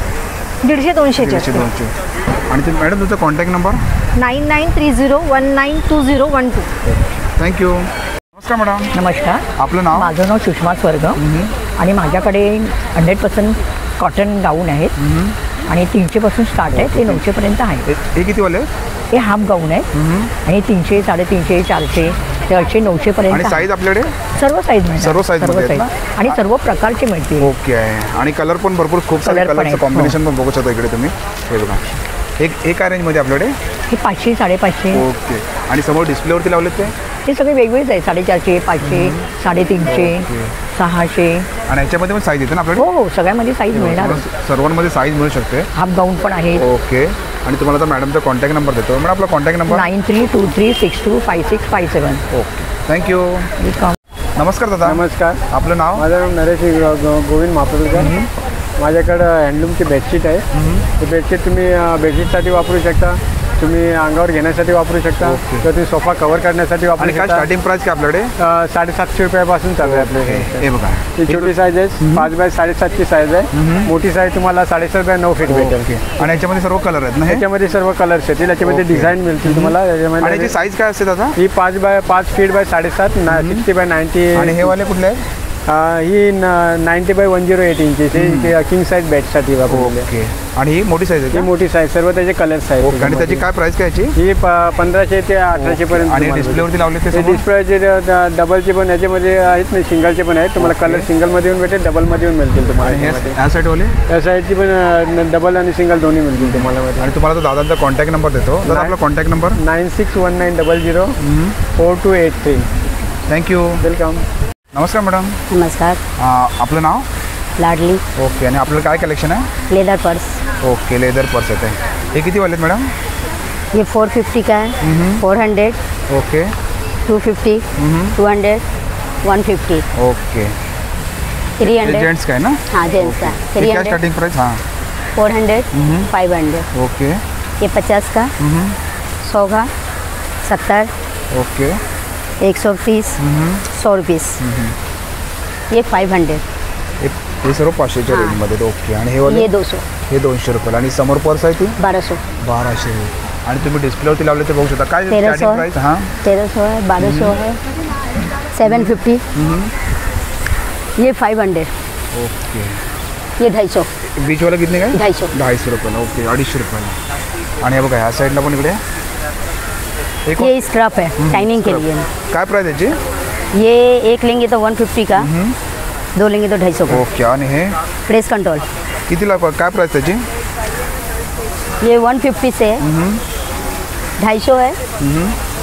[SPEAKER 3] 150, 200च्या.
[SPEAKER 1] 200. आणि ते मॅडम तुमचा कॉन्टॅक्ट नंबर?
[SPEAKER 3] 9930192012.
[SPEAKER 1] थँक्यू. नमस्कार मॅडम.
[SPEAKER 8] नमस्कार.
[SPEAKER 1] आपलं नाव?
[SPEAKER 8] माझं नाव सुषमा स्वर्ग. आणि माझ्याकडे 100% कॉटन गाऊन आहेत. आणि 300 पासून स्टार्ट आहे ते 900 पर्यंत आहे.
[SPEAKER 1] हे किती वाले?
[SPEAKER 8] हे हाफ गाऊन आहेत. आणि 300, 350, 400 ते 800, 900 पर्यंत.
[SPEAKER 1] आणि साईज आपल्याकडे?
[SPEAKER 8] सर्व साईज मिळतात.
[SPEAKER 1] सर्व size मध्ये आहेत ना?
[SPEAKER 8] आणि सर्व प्रकारचे मिळतील.
[SPEAKER 1] ओके आहे. आणि कलर पण भरपूर खूप सारे
[SPEAKER 8] Color पण
[SPEAKER 1] कलरचं
[SPEAKER 8] आहेत.
[SPEAKER 1] कॉम्बिनेशन पण बघू शकता इकडे तुम्ही. हे बघा. हे काय रेंजमध्ये आपल्याकडे?
[SPEAKER 8] हे 500, 550.
[SPEAKER 1] ओके. आणि समोर डिस्प्लेवरती लावलेत ते?
[SPEAKER 8] हे सगळे वेगवेगळेच आहे. 450, 500, 350, 600.
[SPEAKER 1] आणि याच्यामध्ये पण साईज येते ना आपल्याकडे?
[SPEAKER 8] हो हो, सगळ्यामध्ये साईज मिळणार.
[SPEAKER 1] सर्वांमध्ये साईज मिळू शकते.
[SPEAKER 8] हाफ गाऊन पण आहे.
[SPEAKER 1] ओके. आणि तुम्हाला तर मॅडमचा कॉन्टॅक्ट नंबर देतो. मॅडम आपला contact number?
[SPEAKER 8] 9323625657.
[SPEAKER 1] Okay. Thank you.
[SPEAKER 8] Welcome.
[SPEAKER 1] नमस्कार दादा.
[SPEAKER 4] नमस्कार.
[SPEAKER 1] आपलं नाव?
[SPEAKER 4] माझं नाव नरेश गोविंद महाप्रभूकर. माझ्याकडं हँडलूमची बेडशीट आहे. ती बेडशीट तुम्ही बेडशीटसाठी वापरू शकता. तुम्ही अंगावर घेण्यासाठी वापरू शकता. किंवा तुम्ही सोफा कव्हर करण्यासाठी वापरू
[SPEAKER 1] आणि काय
[SPEAKER 4] शकता.
[SPEAKER 1] स्टार्टिंग प्राइस काय आपल्याकडे?
[SPEAKER 4] 750 रुपयापासून चालू आहे आपल्याकडे.
[SPEAKER 1] हे बघा.
[SPEAKER 4] ही छोटी साईज आहे. 5 बाय 7.5ची साईज आहे. मोठी साईज तुम्हाला 7.5 बाय 9 फीट भेटेल.
[SPEAKER 1] आणि याच्यामध्ये सर्व कलर आहेत ना? हे
[SPEAKER 4] त्याच्यामध्ये सर्व कलर्स येतील. याच्यामध्ये डिझाईन मिळतील तुम्हाला.
[SPEAKER 1] आणि याची
[SPEAKER 4] याच्यामध्ये
[SPEAKER 1] साईज काय असते दादा?
[SPEAKER 4] ही 5 फीट बाय 7.5, 60 बाय 90.
[SPEAKER 1] आणि हे वाले कुठले आहेत?
[SPEAKER 4] ही 90 बाय 108 इंचेस किंग साईज बेडसाठी वापरलेली आहे.
[SPEAKER 1] ओके. आणि ही मोठी साईज
[SPEAKER 4] ही
[SPEAKER 1] आहे?
[SPEAKER 4] मोठी साईज. सर्व त्याचे कलर्स आहेत.
[SPEAKER 1] ओके. आणि त्याची काय प्राइस काय याची?
[SPEAKER 4] ही 1500 ते 1800 पर्यंत.
[SPEAKER 1] आणि डिस्प्लेवरती लावले ते समोर?
[SPEAKER 4] डिस्प्लेचे डबलचे पण याच्यामध्ये आहेत ना, सिंगलचे पण आहेत. तुम्हाला कलर सिंगलमध्ये येऊन भेटेल, डबलमध्ये येऊन मिळतील तुम्हाला.
[SPEAKER 1] आणि ह्या साईडवाले?
[SPEAKER 4] या साईडची पण डबल आणि सिंगल दोन्ही मिळतील तुम्हाला.
[SPEAKER 1] आणि तुम्हाला तो दादांचा कॉन्टॅक्ट नंबर देतो. दादा आपला कॉन्टॅक्ट नंबर?
[SPEAKER 4] 9619004283.
[SPEAKER 1] थँक्यू.
[SPEAKER 4] वेलकम.
[SPEAKER 1] नमस्कार मॅडम.
[SPEAKER 2] नमस्कार.
[SPEAKER 1] आपलं नाव?
[SPEAKER 2] लाडली.
[SPEAKER 1] ओके. आणि आपलं काय कलेक्शन आहे?
[SPEAKER 2] Leather purse.
[SPEAKER 1] Okay. Leather purse येते. हे किती वाले आहेत मॅडम?
[SPEAKER 2] ये 450 का है. 400,
[SPEAKER 1] ओके.
[SPEAKER 2] 250, 200, 150.
[SPEAKER 1] ओके.
[SPEAKER 2] 300
[SPEAKER 1] जेंट्स का है ना?
[SPEAKER 2] हाँ जेंट्स का
[SPEAKER 1] क्या
[SPEAKER 2] 300
[SPEAKER 1] स्टार्टिंग प्राइस? हाँ
[SPEAKER 2] 400 500
[SPEAKER 1] ओके
[SPEAKER 2] ये 50 का 100 का 70
[SPEAKER 1] ओके
[SPEAKER 2] 130 100 रुपीस ये 500
[SPEAKER 1] हे सर्व 500च्या
[SPEAKER 2] हां.
[SPEAKER 1] रेंजमध्ये. ओके आणि हे वाले
[SPEAKER 2] ये 200
[SPEAKER 1] हे 200 रुपयाला. आणि समोर पर्स आहे ती
[SPEAKER 2] 1200
[SPEAKER 1] 1200. आणि तुम्ही डिस्प्लेवरती लावले ते बघू शकता. काय
[SPEAKER 2] 1300
[SPEAKER 1] स्टार्टिंग प्राइस? हां
[SPEAKER 2] 1300 है 1200 है 750 ये 500
[SPEAKER 1] ओके.
[SPEAKER 2] ये 250
[SPEAKER 1] बीचवाला कितने काय?
[SPEAKER 2] 250
[SPEAKER 1] 250 रुपयाला. ओके 250 रुपयाला. आणि हे बघा ह्या साईडला पण इकडे एक
[SPEAKER 2] ये स्क्रब है टाइमिंग के लिए
[SPEAKER 1] काय प्राइस याची?
[SPEAKER 2] ये एक लेंगे तो 150 का 2 लेंगे तो 250 का
[SPEAKER 1] ओके. आणि हे
[SPEAKER 2] प्रेस कंट्रोल
[SPEAKER 1] कितीला काय प्राइस त्याची?
[SPEAKER 2] ये 150 से 250 है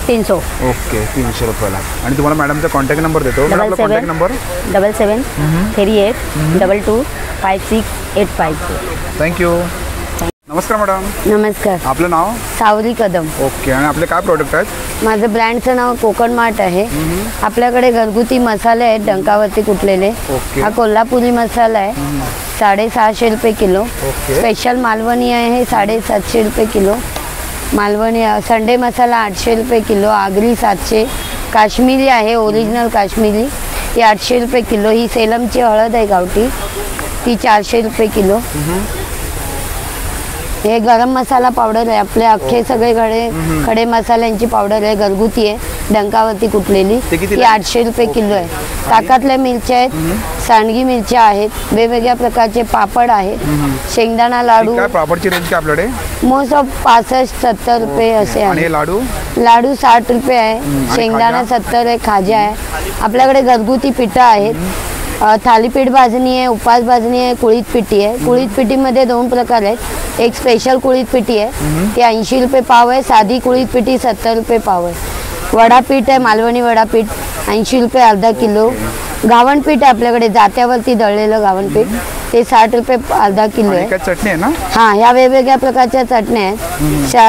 [SPEAKER 2] 300
[SPEAKER 1] ओके 300 रुपयाला. आणि तुम्हाला मॅडमचा कॉन्टॅक्ट नंबर देतो. मॅडम आपला कॉन्टॅक्ट नंबर
[SPEAKER 2] 7738225685.
[SPEAKER 1] थँक्यू. नमस्कार मॅडम.
[SPEAKER 2] नमस्कार
[SPEAKER 1] आपलं नाव?
[SPEAKER 2] सावरी कदम.
[SPEAKER 1] ओके. आणि आपले काय प्रोडक्ट आहेत?
[SPEAKER 2] माझं ब्रँडचं नाव कोकण मार्ट आहे. आपल्याकडे घरगुती मसाले आहेत डंकावरती कुटलेले.
[SPEAKER 1] ओके.
[SPEAKER 2] हा कोल्हापुरी मसाला आहे 650 रुपये किलो.
[SPEAKER 1] ओके.
[SPEAKER 2] स्पेशल मालवणी आहे 750 रुपये किलो. मालवणी संडे मसाला 800 रुपये किलो. आगरी 700. काश्मीरी आहे ओरिजिनल काश्मीरी ती 800 रुपये किलो. ही सेलमची हळद आहे गावठी ती 400 रुपये किलो. हे गरम मसाला पावडर आहे आपले अख्खे सगळे खडे मसाल्यांची पावडर आहे घरगुती आहे डंकावरती कुटलेली
[SPEAKER 1] ते
[SPEAKER 2] ती
[SPEAKER 1] कितीला?
[SPEAKER 2] 800 रुपये किलो आहे. ताकातल्या मिरच्या आहेत सांडगी मिरच्या आहेत वेगवेगळ्या प्रकारचे पापड आहेत शेंगदाणा लाडू
[SPEAKER 1] काय पापडची रेंज काय आपल्याकडे?
[SPEAKER 2] मोस्ट ऑफ 65-70 रुपये असे
[SPEAKER 1] आणि हे
[SPEAKER 2] आहे.
[SPEAKER 1] लाडू?
[SPEAKER 2] लाडू 60 रुपये आहे.
[SPEAKER 1] आणि
[SPEAKER 2] शेंगदाणा
[SPEAKER 1] खाजा?
[SPEAKER 2] 70 आहे. खाजा आहे. आपल्याकडे घरगुती पिठं आहेत. थालीपीठ भाजणी आहे उपास भाजणी आहे कुळीत पिठी आहे. कुळीत पिठीमध्ये 2 प्रकार आहेत. एक स्पेशल कुळीत पिठी आहे ती 80 रुपये पाव आहे. साधी कुळीत पिठी 70 रुपये पाव आहे. वडापीठ आहे मालवणी वडापीठ 80 रुपये अर्धा किलो. गावणपीठ आहे आपल्याकडे जात्यावरती दळलेलं गावणपीठ ते 60 रुपये अर्धा किलो
[SPEAKER 1] आणि
[SPEAKER 2] आहे.
[SPEAKER 1] काय चटणी आहे ना?
[SPEAKER 2] हा ह्या वेगवेगळ्या प्रकारच्या चटण्या आहेत.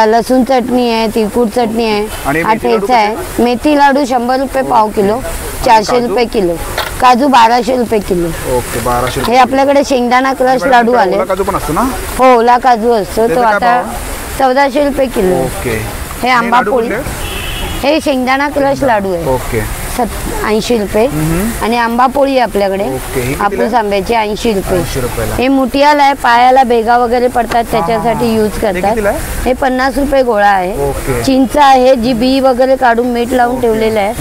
[SPEAKER 2] लसूण चटणी आहे तिळकुट चटणी
[SPEAKER 1] आणि
[SPEAKER 2] आहे हा
[SPEAKER 1] मेथी लाडू
[SPEAKER 2] ठेचा आहे. मेथी लाडू 100 रुपये पाव किलो 400
[SPEAKER 1] काजू?
[SPEAKER 2] रुपये किलो. काजू 1200 रुपये किलो.
[SPEAKER 1] ओके 1200
[SPEAKER 2] हे आपल्याकडे शेंगदाणा क्रश लाडू आले.
[SPEAKER 1] ओला काजू पण असतो ना?
[SPEAKER 2] हो ओला काजू असतो तो
[SPEAKER 1] त्याचं काय
[SPEAKER 2] आता
[SPEAKER 1] भाव?
[SPEAKER 2] 1400 रुपये किलो.
[SPEAKER 1] ओके.
[SPEAKER 2] हे आंबा
[SPEAKER 1] लाडू
[SPEAKER 2] पोळी
[SPEAKER 1] कुठले?
[SPEAKER 2] हे शेंगदाणा क्रश लाडू आहे
[SPEAKER 1] ओके
[SPEAKER 2] 80 रुपये. आणि आंबा पोळी आहे आपल्याकडे
[SPEAKER 1] ओके. हे कितीला?
[SPEAKER 2] हापूस आंब्याची 80 रुपये.
[SPEAKER 1] 80 रुपयाला.
[SPEAKER 2] हे मुठियाला आहे पायाला बेगा वगैरे पडतात त्याच्यासाठी यूज करतात.
[SPEAKER 1] कितीला आहे?
[SPEAKER 2] हे 50 रुपये गोळा आहे.
[SPEAKER 1] ओके.
[SPEAKER 2] चिंच आहे जी बी वगैरे काढून मीठ लावून ठेवलेलं आहे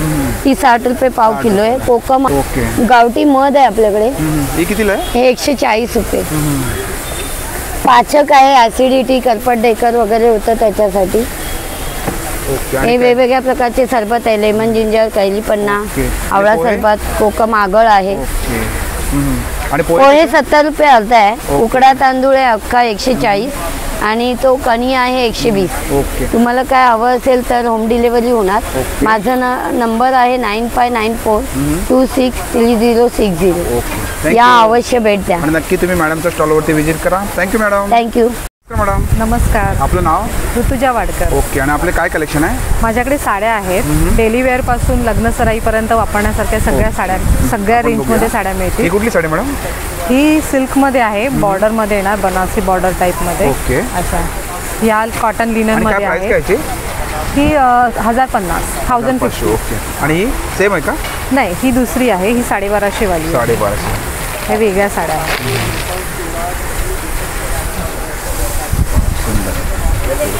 [SPEAKER 2] ती 60 रुपये पाव किलो आहे. कोकम
[SPEAKER 1] ओके.
[SPEAKER 2] गावठी मध आहे आपल्याकडे
[SPEAKER 1] ही कितीला आहे?
[SPEAKER 2] हे 140 रुपये. पाचक आहे ॲसिडिटी करपट ढेकर वगैरे होतं त्याच्यासाठी.
[SPEAKER 1] ओके.
[SPEAKER 2] हे
[SPEAKER 1] आणि काय?
[SPEAKER 2] वेगवेगळ्या प्रकारचे सरबत आहे लेमन जिंजर कैली पन्ना
[SPEAKER 1] ओके.
[SPEAKER 2] आवळा
[SPEAKER 1] आणि पोहे?
[SPEAKER 2] सरबत कोकम आगळ आहे.
[SPEAKER 1] ओके. आणि
[SPEAKER 2] पोहे 70 रुपये अर्धा आहे. उकडा तांदूळ आहे अख्खा 140 आणि तो कणी आहे 120.
[SPEAKER 1] ओके.
[SPEAKER 2] तुम्हाला काय हवं असेल तर होम डिलिव्हरी होणार. माझा नंबर आहे 9594263060.
[SPEAKER 1] ओके. थँक्यू.
[SPEAKER 2] या अवश्य भेट द्या.
[SPEAKER 1] आणि नक्की तुम्ही मॅडमच्या स्टॉलवरती व्हिजिट करा. Thank you madam.
[SPEAKER 2] थँक्यू.
[SPEAKER 1] मॅडम
[SPEAKER 9] नमस्कार
[SPEAKER 1] आपलं नाव?
[SPEAKER 9] ऋतुजा वाडकर.
[SPEAKER 1] ओके. आणि आपले काय कलेक्शन आहे?
[SPEAKER 9] माझ्याकडे साड्या आहेत डेली वेअर पासून लग्न सराईपर्यंत वापरण्यासारख्या सगळ्या साड्या सगळ्या
[SPEAKER 1] आपण
[SPEAKER 9] रेंजमध्ये
[SPEAKER 1] बघूया.
[SPEAKER 9] साड्या
[SPEAKER 1] ही
[SPEAKER 9] मिळतील.
[SPEAKER 1] कुठली साडी मॅडम?
[SPEAKER 9] ही सिल्कमध्ये आहे बॉर्डरमध्ये येणार बनारसी बॉर्डर टाईपमध्ये
[SPEAKER 1] ओके.
[SPEAKER 9] अशा या कॉटन
[SPEAKER 1] आणि काय
[SPEAKER 9] लिननमध्ये
[SPEAKER 1] प्राइस
[SPEAKER 9] आहे.
[SPEAKER 1] काय याची?
[SPEAKER 9] ही 1050
[SPEAKER 1] ओके. आणि ही सेम आहे का?
[SPEAKER 9] नाही ही दुसरी आहे ही 1250 वाली आहे.
[SPEAKER 1] 1250.
[SPEAKER 9] ह्या वेगळ्या साड्या आहेत.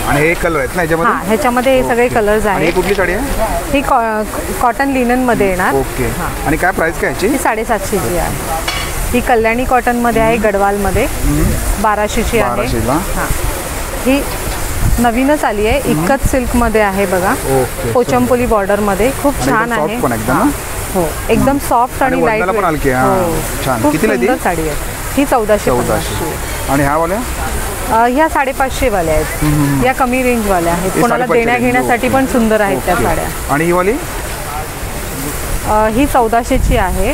[SPEAKER 1] आणि हे कलर आहेत ना
[SPEAKER 9] हा
[SPEAKER 1] याच्यामध्ये?
[SPEAKER 9] ह्याच्यामध्ये हे सगळे कलर्स
[SPEAKER 1] आणि ही
[SPEAKER 9] आहेत.
[SPEAKER 1] कुठली साडी आहे?
[SPEAKER 9] ही कॉटन लिननमध्ये येणार.
[SPEAKER 1] ओके. आणि काय प्राइस काय याची?
[SPEAKER 9] ही 750ची आहे. ही कल्याणी कॉटनमध्ये आहे गडवालमध्ये 1200ची आहे.
[SPEAKER 1] 1200 ला.
[SPEAKER 9] हां ही नवीनच आली आहे इक्कत सिल्कमध्ये आहे बघा.
[SPEAKER 1] ओके.
[SPEAKER 9] पोचमपोली बॉर्डरमध्ये खूप
[SPEAKER 1] आणि
[SPEAKER 9] छान
[SPEAKER 1] एकदम
[SPEAKER 9] आहे.
[SPEAKER 1] soft पण एकदम ना?
[SPEAKER 9] हो एकदम सॉफ्ट
[SPEAKER 1] आणि
[SPEAKER 9] आणि लाईट
[SPEAKER 1] वजनाला पण हलकी आहे. हां. छान.
[SPEAKER 9] खूप
[SPEAKER 1] कितीला आहे ती?
[SPEAKER 9] सुंदर साडी आहे. ही 1450
[SPEAKER 1] 1400. आणि ह्या वाल्या?
[SPEAKER 9] ह्या 550 वाल्या आहेत. या कमी रेंजवाल्या आहेत.
[SPEAKER 1] ही
[SPEAKER 9] कोणाला
[SPEAKER 1] 550
[SPEAKER 9] देण्या घेण्यासाठी पण सुंदर आहेत त्या
[SPEAKER 1] ओके.
[SPEAKER 9] साड्या.
[SPEAKER 1] आणि ही वाली?
[SPEAKER 9] ही 1400ची आहे.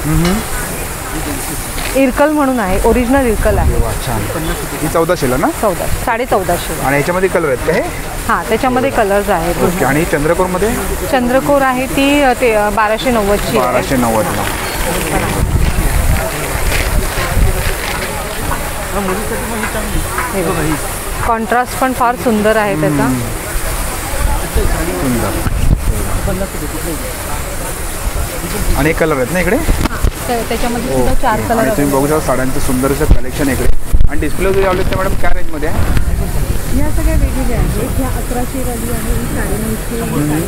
[SPEAKER 9] इरकल म्हणून आहे ओरिजिनल इरकल आहे.
[SPEAKER 1] वा छान. ही 1400 ना?
[SPEAKER 9] 1450.
[SPEAKER 1] आणि याच्यामध्ये कलर आहेत का हे?
[SPEAKER 9] हां त्याच्यामध्ये कलर्स आहेत.
[SPEAKER 1] ओके. आणि चंद्रकोरमध्ये?
[SPEAKER 9] चंद्रकोर आहे ती 1290ची आहे.
[SPEAKER 1] 1290 ला.
[SPEAKER 9] कॉन्ट्रास्ट पण फार सुंदर आहे त्याचा.
[SPEAKER 1] आणि एक कलर आहेत ना इकडे.
[SPEAKER 9] त्याच्यामध्ये सुद्धा 4 कलर
[SPEAKER 1] आणि तुम्ही बघू शकता साड्यांचं सुंदरचं कलेक्शन इकडे. आणि डिस्प्ले जे लावले ते मॅडम काय रेंजमध्ये आहे?
[SPEAKER 9] ह्या सगळ्या वेगवेगळ्या आहेत. ह्या 1100 वाली आहे, ही 950,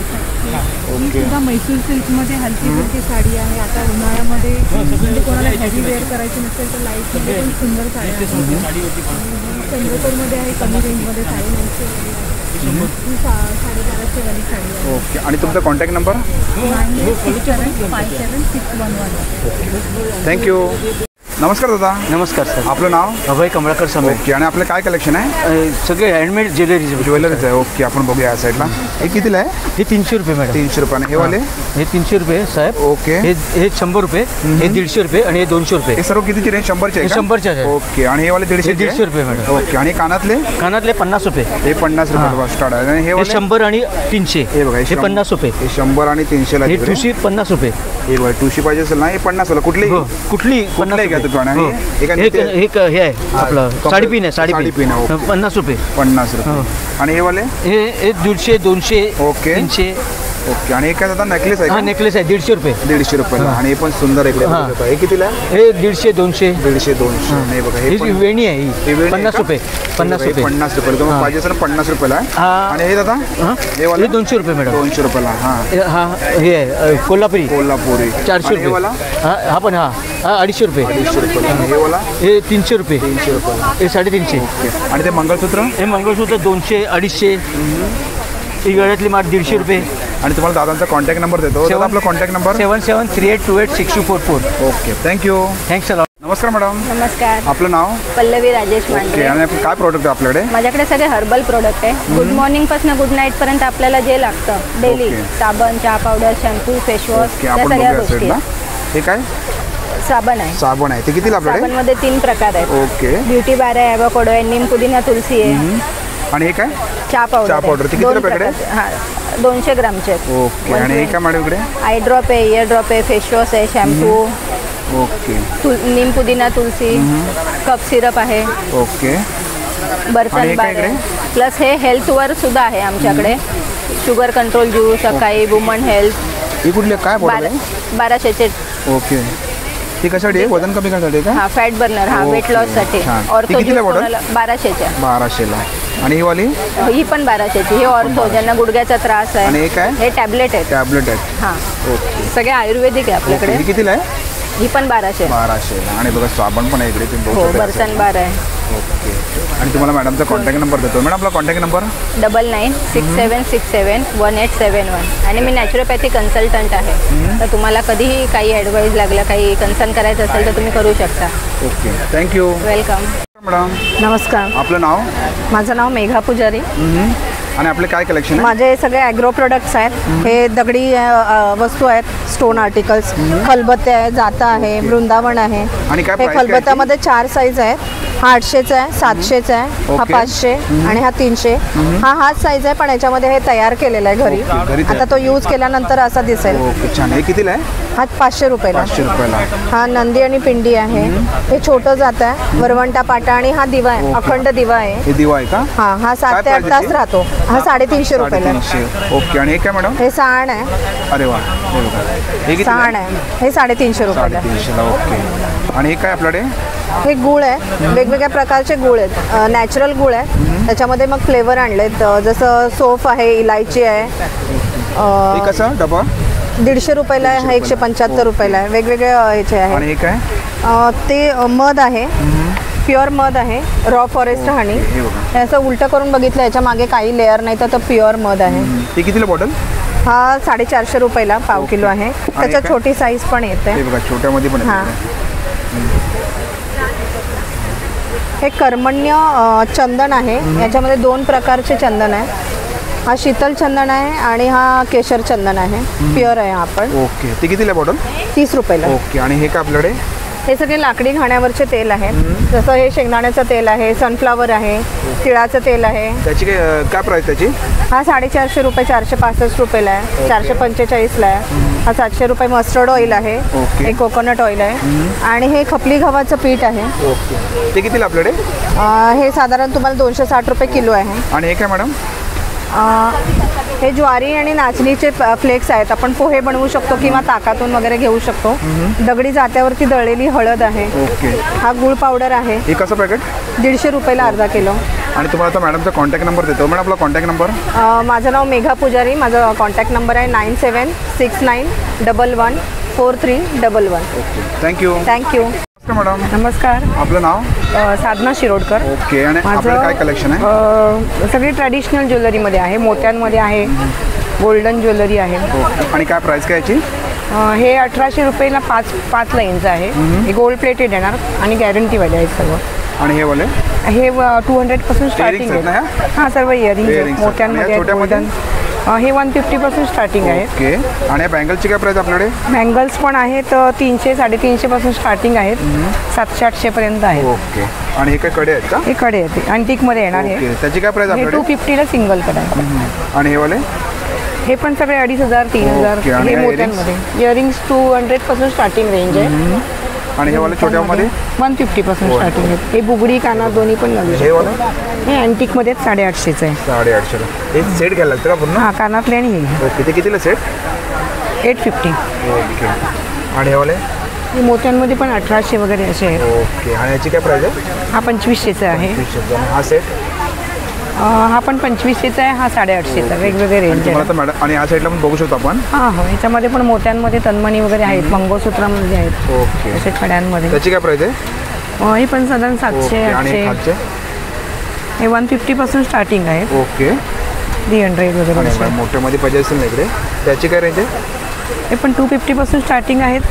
[SPEAKER 9] ही सुद्धा मैसूर सिल्कमध्ये हलकी फुलकी साडी आहे. आता उन्हाळ्यामध्ये म्हणजे कोणाला हेवी वेअर करायची नसेल तर लाईटमध्ये पण सुंदर साडी आहे. चंद्रपूरमध्ये आहे कमी रेंजमध्ये 950 वाली आहे. ही 1250 वाली साडी आहे.
[SPEAKER 1] ओके. आणि तुमचा कॉन्टॅक्ट नंबर?
[SPEAKER 9] 9867576111.
[SPEAKER 1] थँक्यू. नमस्कार दादा.
[SPEAKER 5] नमस्कार सर.
[SPEAKER 1] आपलं नाव?
[SPEAKER 5] अभय कमळाकर समे.
[SPEAKER 1] ओके. आणि आपलं काय कलेक्शन आहे?
[SPEAKER 5] सगळे हँडमेड
[SPEAKER 1] ज्वेलरीज आहे. ओके. आपण बघूया या साईडला. हे कितीला आहे?
[SPEAKER 5] हे 300 रुपये मॅडम.
[SPEAKER 1] 300 रुपये. हे वाले?
[SPEAKER 5] हे 300 रुपये साहेब.
[SPEAKER 1] ओके.
[SPEAKER 5] हे 100 रुपये, हे 150 रुपये आणि हे 200 रुपये.
[SPEAKER 1] हे सर्व कितीची रेंज? 100चे आहे?
[SPEAKER 5] 100चे आहे.
[SPEAKER 1] ओके. आणि हे वाले 150
[SPEAKER 5] रुपये मॅडम.
[SPEAKER 1] ओके. आणि कानातले?
[SPEAKER 5] कानातले 50 रुपये.
[SPEAKER 1] हे 50 रुपये स्टार्ट आहे. आणि हे वाले?
[SPEAKER 5] 100 आणि 300.
[SPEAKER 1] हे बघा,
[SPEAKER 5] हे 50 रुपये.
[SPEAKER 1] हे 100 आणि 300 ला.
[SPEAKER 5] हे ठुशी 50 रुपये.
[SPEAKER 1] हे बघा, ठुशी पाहिजे असेल ना, हे 50 वाला. कुठली?
[SPEAKER 5] कुठली? 50
[SPEAKER 1] घ्या तुम्ही.
[SPEAKER 5] हे आहे आपलं साडीपिन आहे. साडीपिन 50 रुपये.
[SPEAKER 1] 50 रुपये. आणि हे वाले?
[SPEAKER 5] हे 150, 200,
[SPEAKER 1] ओके.
[SPEAKER 5] 300.
[SPEAKER 1] ओके. आणि हे काय दादा नेकलेस आहे?
[SPEAKER 5] हा नेकलेस आहे 150 रुपये.
[SPEAKER 1] 150 रुपयाला. आणि हे पण सुंदर इकडे. हे कितीला?
[SPEAKER 5] हे 150, 200.
[SPEAKER 1] 150, 200. हे बघा, हे
[SPEAKER 5] ही वेणी आहे ही 50 रुपये. 50 रुपये.
[SPEAKER 1] 50 रुपये. तुम्हाला पाहिजे असेल 50 रुपयाला. आणि हे दादा? हे वाले?
[SPEAKER 5] 200 रुपये मॅडम.
[SPEAKER 1] 200 रुपयाला.
[SPEAKER 5] हा हे आहे कोल्हापुरी.
[SPEAKER 1] 400
[SPEAKER 5] रुपये. हा पण हा 250 रुपये.
[SPEAKER 1] 250 रुपये. हे वाला?
[SPEAKER 5] हे 300 रुपये.
[SPEAKER 1] 300 रुपये.
[SPEAKER 5] हे 350.
[SPEAKER 1] आणि ते मंगळसूत्र?
[SPEAKER 5] हे मंगळसूत्र 200, 250. ही गळ्यातली माठ 150 रुपये.
[SPEAKER 1] आणि तुम्हाला दादांचा कॉन्टॅक्ट नंबर देतो. दादा आपला contact number?
[SPEAKER 5] 7738286244.
[SPEAKER 1] Okay. Thank you.
[SPEAKER 5] Thanks a lot.
[SPEAKER 1] नमस्कार मॅडम.
[SPEAKER 3] नमस्कार.
[SPEAKER 1] आपलं नाव?
[SPEAKER 3] पल्लवी राजेश
[SPEAKER 1] ओके.
[SPEAKER 3] मांढरे.
[SPEAKER 1] आणि काय प्रोडक्ट आहे आपल्याकडे?
[SPEAKER 3] माझ्याकडे सगळे हर्बल प्रोडक्ट आहे. गुड मॉर्निंग पासून गुड नाईट पर्यंत आपल्याला जे लागतं डेली,
[SPEAKER 1] ओके.
[SPEAKER 3] साबण, चहा पावडर, शॅम्पू, फेसवॉश,
[SPEAKER 1] ओके.
[SPEAKER 3] या
[SPEAKER 1] आपण
[SPEAKER 3] सगळ्या
[SPEAKER 1] बघूया
[SPEAKER 3] गोष्टी
[SPEAKER 1] साईडला. हे काय?
[SPEAKER 3] साबण आहे.
[SPEAKER 1] साबण आहे. ते कितीला आपल्याकडे?
[SPEAKER 3] साबणमध्ये 3 प्रकार आहेत.
[SPEAKER 1] ओके.
[SPEAKER 3] ब्युटी बार आहे, ॲव्होकाडो आहे, नीम पुदिना तुलसी आहे.
[SPEAKER 1] आणि हे काय?
[SPEAKER 3] चहा पावडर.
[SPEAKER 1] चहा पावडर. ते किती रुपयाकडे?
[SPEAKER 3] 200 ग्रामचे आहेत.
[SPEAKER 1] ओके. आणि हे काय मॅडम इकडे?
[SPEAKER 3] आय ड्रॉप आहे, इयर ड्रॉप आहे, फेसवॉश आहे, शॅम्पू,
[SPEAKER 1] ओके.
[SPEAKER 3] नीम पुदिना तुलसी, कप सिरप आहे,
[SPEAKER 1] ओके. आणि
[SPEAKER 3] बर्तन
[SPEAKER 1] हे
[SPEAKER 3] बार
[SPEAKER 1] काय
[SPEAKER 3] आहे.
[SPEAKER 1] इकडे?
[SPEAKER 3] प्लस हे हेल्थवर सुद्धा आहे आमच्याकडे. शुगर कंट्रोल ज्यूस, सकाळी वुमन हेल्थ.
[SPEAKER 1] ही कुठली काय बॉटल आहे?
[SPEAKER 3] 1200चे.
[SPEAKER 1] ओके. ती कशासाठी आहे? वजन कमी करण्यासाठी का?
[SPEAKER 3] हा फॅट बर्नर. हा वेट लॉससाठी.
[SPEAKER 1] छान.
[SPEAKER 3] ऑर्थो
[SPEAKER 1] ती कितीला बॉटल?
[SPEAKER 3] 1200च्या.
[SPEAKER 1] 1200ला. आणि ही वाली?
[SPEAKER 3] ही पण 1200ची. ही ऑर्थो, ज्यांना गुडघ्याचा त्रास
[SPEAKER 1] आणि
[SPEAKER 3] आहे.
[SPEAKER 1] हे काय?
[SPEAKER 3] हे टॅबलेट आहेत.
[SPEAKER 1] टॅबलेट आहेत.
[SPEAKER 3] हा
[SPEAKER 1] ओके.
[SPEAKER 3] सगळे आयुर्वेदिक आहे आपल्याकडे.
[SPEAKER 1] ही कितीला आहे?
[SPEAKER 3] ही पण 1200.
[SPEAKER 1] 1200ला. आणि बघा साबण पण आहे इकडे. तुम्ही
[SPEAKER 3] हो
[SPEAKER 1] बघू शकता.
[SPEAKER 3] बर्तन बार आहे.
[SPEAKER 1] ओके. आणि तुम्हाला मॅडमचा कॉन्टॅक्ट नंबर देतो. मॅडम आपला कॉन्टॅक्ट नंबर?
[SPEAKER 3] 9967671871. आणि मी नॅचरोपॅथी कन्सल्टंट आहे. तर तुम्हाला कधीही काही ॲडवाईस लागलं, काही कन्सर्न करायचं असेल तर तुम्ही करू शकता.
[SPEAKER 1] ओके. थँक्यू.
[SPEAKER 3] वेलकम.
[SPEAKER 1] मॅडम
[SPEAKER 9] नमस्कार.
[SPEAKER 1] आपलं नाव?
[SPEAKER 9] माझं नाव मेघा पुजारी.
[SPEAKER 1] आणि आपले काय कलेक्शन आहे?
[SPEAKER 3] माझे सगळे ॲग्रो प्रोडक्ट्स आहेत. हे दगडी वस्तू आहेत, स्टोन आर्टिकल्स, खलबत्ते आहे, जाता आहे, वृंदावन आहे.
[SPEAKER 1] आणि काय
[SPEAKER 3] हे
[SPEAKER 1] price काय
[SPEAKER 3] खलबत्त्यामध्ये 4 साईज आहेत. हा 800चा आहे, 700चा आहे, हा
[SPEAKER 1] ओके.
[SPEAKER 3] 500 आणि हा 300. हाच साईज आहे, पण याच्यामध्ये हे तयार केलेला आहे घरी.
[SPEAKER 1] घरी तयार.
[SPEAKER 3] आता तो यूज केल्यानंतर असा दिसेल.
[SPEAKER 1] ओके. छान. हे कितीला आहे?
[SPEAKER 3] हा 500 रुपयाला.
[SPEAKER 1] 500 रुपयाला.
[SPEAKER 3] हा नंदी आणि पिंडी आहे. हे छोटं जात आहे, वरवंटा पाटा आणि हा दिवा आहे,
[SPEAKER 1] ओके.
[SPEAKER 3] अखंड दिवा आहे.
[SPEAKER 1] हे दिवा आहे का?
[SPEAKER 3] हा 7 ते 8 तास राहतो. हा 350 रुपयाला.
[SPEAKER 1] 350. ओके. आणि हे काय मॅडम?
[SPEAKER 3] हे साण आहे.
[SPEAKER 1] अरे वा. हे बघा. हे किती?
[SPEAKER 3] साण आहे. हे 350 रुपयाला.
[SPEAKER 1] 350ला. ओके. आणि हे काय आपल्याकडे?
[SPEAKER 3] हे गुळ आहे, वेगवेगळ्या प्रकारचे गुळ आहेत. नॅचरल गुळ आहे. त्याच्यामध्ये मग फ्लेवर आणलेत, जसं सोफ आहे, इलायची आहे.
[SPEAKER 1] हे कसं डबा?
[SPEAKER 3] 150 रुपयाला आहे, हा 175 रुपयाला आहे. वेगवेगळे ह्याचे आहे.
[SPEAKER 1] आणि हे काय?
[SPEAKER 3] ते मध आहे, प्युअर मध आहे, रॉ फॉरेस्ट हनी.
[SPEAKER 1] हे बघा.
[SPEAKER 3] हे असं उलटं करून बघितलं, याच्या मागे काही लेअर नाही, तर प्युअर मध आहे.
[SPEAKER 1] हे कितीला बॉटल?
[SPEAKER 3] हा 450 रुपयाला पाव किलो आहे. त्याच्यात
[SPEAKER 1] काय?
[SPEAKER 3] छोटी साईज पण येते.
[SPEAKER 1] हे बघा, छोट्यामध्ये पण
[SPEAKER 3] हां.
[SPEAKER 1] आहे.
[SPEAKER 3] हे कर्मण्य चंदन आहे. याच्यामध्ये 2 प्रकारचे चंदन आहे. हा शीतल चंदन आहे आणि हा केशर चंदन आहे. प्युअर आहे हा पण.
[SPEAKER 1] ओके. ते कितीला बॉटल?
[SPEAKER 3] 30 रुपयाला.
[SPEAKER 1] ओके. आणि हे काय आपल्याकडे?
[SPEAKER 3] हे सगळे लाकडी घाण्यावरचे तेल आहेत. जसं हे शेंगदाण्याचं तेल आहे, सनफ्लावर आहे, तिळाचं तेल आहे.
[SPEAKER 1] त्याची काय प्राइस त्याची?
[SPEAKER 3] हा 450 रुपये, 465 रुपयाला आहे, 445ला आहे. हा 700 रुपये मस्टर्ड ऑइल आहे, एक कोकोनट ऑइल आहे आणि हे खपली गव्हाचं पीठ आहे.
[SPEAKER 1] ओके, ते कितीला आपल्याकडे?
[SPEAKER 3] हे साधारण तुम्हाला 260 रुपये किलो आहे.
[SPEAKER 1] आणि हे काय मॅडम?
[SPEAKER 3] हे ज्वारी आणि नाचणीचे फ्लेक्स आहेत. आपण पोहे बनवू शकतो किंवा ताकातून वगैरे घेऊ शकतो. दगडी जात्यावरती दळलेली हळद आहे.
[SPEAKER 1] ओके.
[SPEAKER 3] हा गुळ पावडर आहे.
[SPEAKER 1] हे कसं पॅकेट?
[SPEAKER 3] 150 रुपयाला अर्धा किलो.
[SPEAKER 1] आणि तुम्हाला आता मॅडमचा कॉन्टॅक्ट नंबर देतो. मॅडम आपला कॉन्टॅक्ट नंबर?
[SPEAKER 3] माझं नाव मेघा पुजारी. माझा कॉन्टॅक्ट नंबर आहे 9769114311.
[SPEAKER 1] Okay, thank you.
[SPEAKER 3] थँक्यू.
[SPEAKER 1] मॅडम
[SPEAKER 8] नमस्कार.
[SPEAKER 1] आपलं नाव?
[SPEAKER 8] साधना शिरोडकर.
[SPEAKER 1] ओके. आणि आपलं काय कलेक्शन आहे?
[SPEAKER 8] सगळी ट्रॅडिशनल ज्वेलरीमध्ये आहे, मोत्यांमध्ये आहे, गोल्डन ज्वेलरी आहे.
[SPEAKER 1] आणि काय प्राइस काय याची?
[SPEAKER 8] हे 1800 रुपयाला 5 लाईनचं आहे. हे गोल्ड प्लेटेड येणार आणि गॅरंटीवाले आहेत सर्व.
[SPEAKER 1] आणि हे वाले?
[SPEAKER 8] हे 200 पासून स्टार्टिंग आहे. हां, सर्व इयरिंग मोत्यांमध्ये गोल्डन. हे 150 पासून स्टार्टिंग आहे.
[SPEAKER 1] ओके. आणि बँगलची काय प्राइस आपल्याकडे?
[SPEAKER 8] बँगल्स पण आहेत 300, 350 पासून स्टार्टिंग आहेत, 700-800 पर्यंत आहेत.
[SPEAKER 1] ओके. आणि हे काय कडे आहेत का?
[SPEAKER 8] हे कडे आहेत, अँटिकमध्ये येणार आहे.
[SPEAKER 1] ओके. त्याची काय प्राइस
[SPEAKER 8] हे
[SPEAKER 1] आपल्याकडे?
[SPEAKER 8] 250ला सिंगल कडे आहे.
[SPEAKER 1] आणि हे वाले?
[SPEAKER 8] हे पण सगळे 2500-3000.
[SPEAKER 1] ओके. आणि
[SPEAKER 8] हे
[SPEAKER 1] हे
[SPEAKER 8] मोत्यांमध्ये इयरिंग्स 200 पासून स्टार्टिंग रेंज आहे.
[SPEAKER 1] आणि हे वाले छोट्यामध्ये?
[SPEAKER 8] 150 पासून स्टार्टिंग आहे. हे बुगडी काना दोन्ही पण लागू
[SPEAKER 1] हे वाले?
[SPEAKER 8] हे अँटिकमध्ये 850चं आहे.
[SPEAKER 1] 850ला. हे सेट घ्यायला लागतं का पूर्ण?
[SPEAKER 8] हां, कानातले आणि हे
[SPEAKER 1] ओके. ते कितीला सेट?
[SPEAKER 8] 850.
[SPEAKER 1] ओके. आणि हे वाले?
[SPEAKER 8] हे मोत्यांमध्ये पण 1800 वगैरे असे आहेत.
[SPEAKER 1] ओके. आणि याची काय प्राइस आहे?
[SPEAKER 8] हा 2500चा आहे.
[SPEAKER 1] हा सेट?
[SPEAKER 8] हा पण 2500चा आहे. हा 850चा. वेगवेगळे रेंज आहे.
[SPEAKER 1] मॅडम आणि या साईडला पण बघू शकतो आपण.
[SPEAKER 8] हां, हो. याच्यामध्ये पण मोत्यांमध्ये तन्मणी वगैरे आहेत, मंगळसूत्रामध्ये आहेत.
[SPEAKER 1] ओके.
[SPEAKER 8] असे खड्यांमध्ये.
[SPEAKER 1] त्याची काय प्राइस आहे?
[SPEAKER 8] हे पण साधारण 700-800. हे 150 पासून स्टार्टिंग आहे.
[SPEAKER 1] ओके.
[SPEAKER 8] 300 वगैरे असे.
[SPEAKER 1] मोठ्यामध्ये पाहिजे असेल ना इकडे, त्याची काय रेंज आहे?
[SPEAKER 8] हे पण 250 पासून स्टार्टिंग आहेत,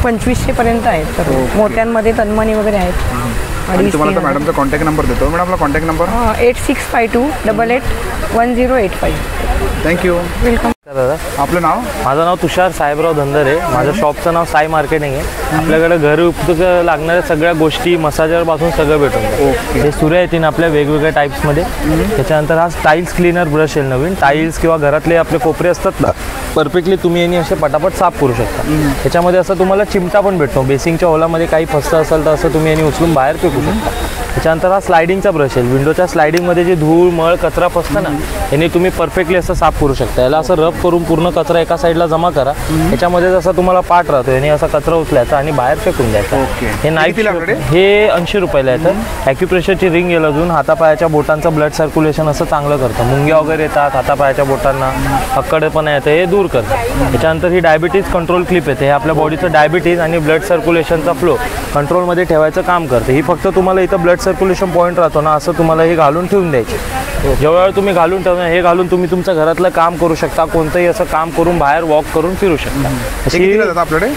[SPEAKER 8] 2500 पर्यंत आहेत. तर मोत्यांमध्ये तन्मणी वगैरे आहेत.
[SPEAKER 1] आणि तुम्हाला तर मॅडमचा कॉन्टॅक्ट नंबर देतो. मॅडम आपला कॉन्टॅक्ट नंबर?
[SPEAKER 8] 8652881085.
[SPEAKER 1] थँक्यू.
[SPEAKER 8] वेलकम.
[SPEAKER 5] दादा,
[SPEAKER 1] आपलं नाव?
[SPEAKER 5] माझं नाव तुषार साहेबराव धंदरे. माझं शॉपचं नाव साई मार्केटिंग आहे. आपल्याकडे घरी उपयोग लागणाऱ्या सगळ्या गोष्टी, मसाजरपासून सगळं भेटून जातं. हे सूर्य येतील आपल्या वेगवेगळ्या टाईप्समध्ये. त्याच्यानंतर हा टाईल्स क्लीनर ब्रश येईल नवीन. टाईल्स किंवा घरातले आपले कोपरे असतात ना, परफेक्टली तुम्ही यांनी असे पटापट साफ करू शकता. त्याच्यामध्ये असं तुम्हाला चिमटा पण भेटतो. बेसिंगच्या ओलामध्ये काही फसतं असेल तर असं तुम्ही यांनी उचलून बाहेर फेकू शकता. त्याच्यानंतर हा स्लायडिंगचा ब्रश आहे. विंडोच्या स्लायडिंगमध्ये जे धूळ मळ कचरा फसतं ना, याने तुम्ही परफेक्टली असं साफ करू शकता. याला असं रब करून पूर्ण कचरा एका साईडला जमा करा. याच्यामध्ये जसा तुम्हाला पार्ट राहतो, याने असा कचरा उचलायचा आणि बाहेर फेकून द्यायचा. हे नाईफ हे 80 रुपयाला येतं. ॲक्युप्रेशरची रिंग येईल अजून. हातापायाच्या बोटांचं ब्लड सर्क्युलेशन असं चांगलं करतं. मुंग्या वगैरे येतात हातापायाच्या बोटांना, हक्कडपणा येतं, हे दूर करतं. त्याच्यानंतर ही डायबिटीज कंट्रोल क्लिप येते. हे आपल्या बॉडीचं डायबिटीज आणि ब्लड सर्क्युलेशनचा फ्लो कंट्रोलमध्ये ठेवायचं काम करते. ही फक्त तुम्हाला इथं ब्लड सर्क्युलेशन पॉईंट राहतो ना, असं तुम्हाला हे घालून ठेवून द्यायचे. जेव्हा तुम्ही घालून ठेवणार, हे घालून तुम्ही तुमचं घरातलं काम करू शकता. कोणतंही असं काम करून बाहेर वॉक करून फिरू शकता.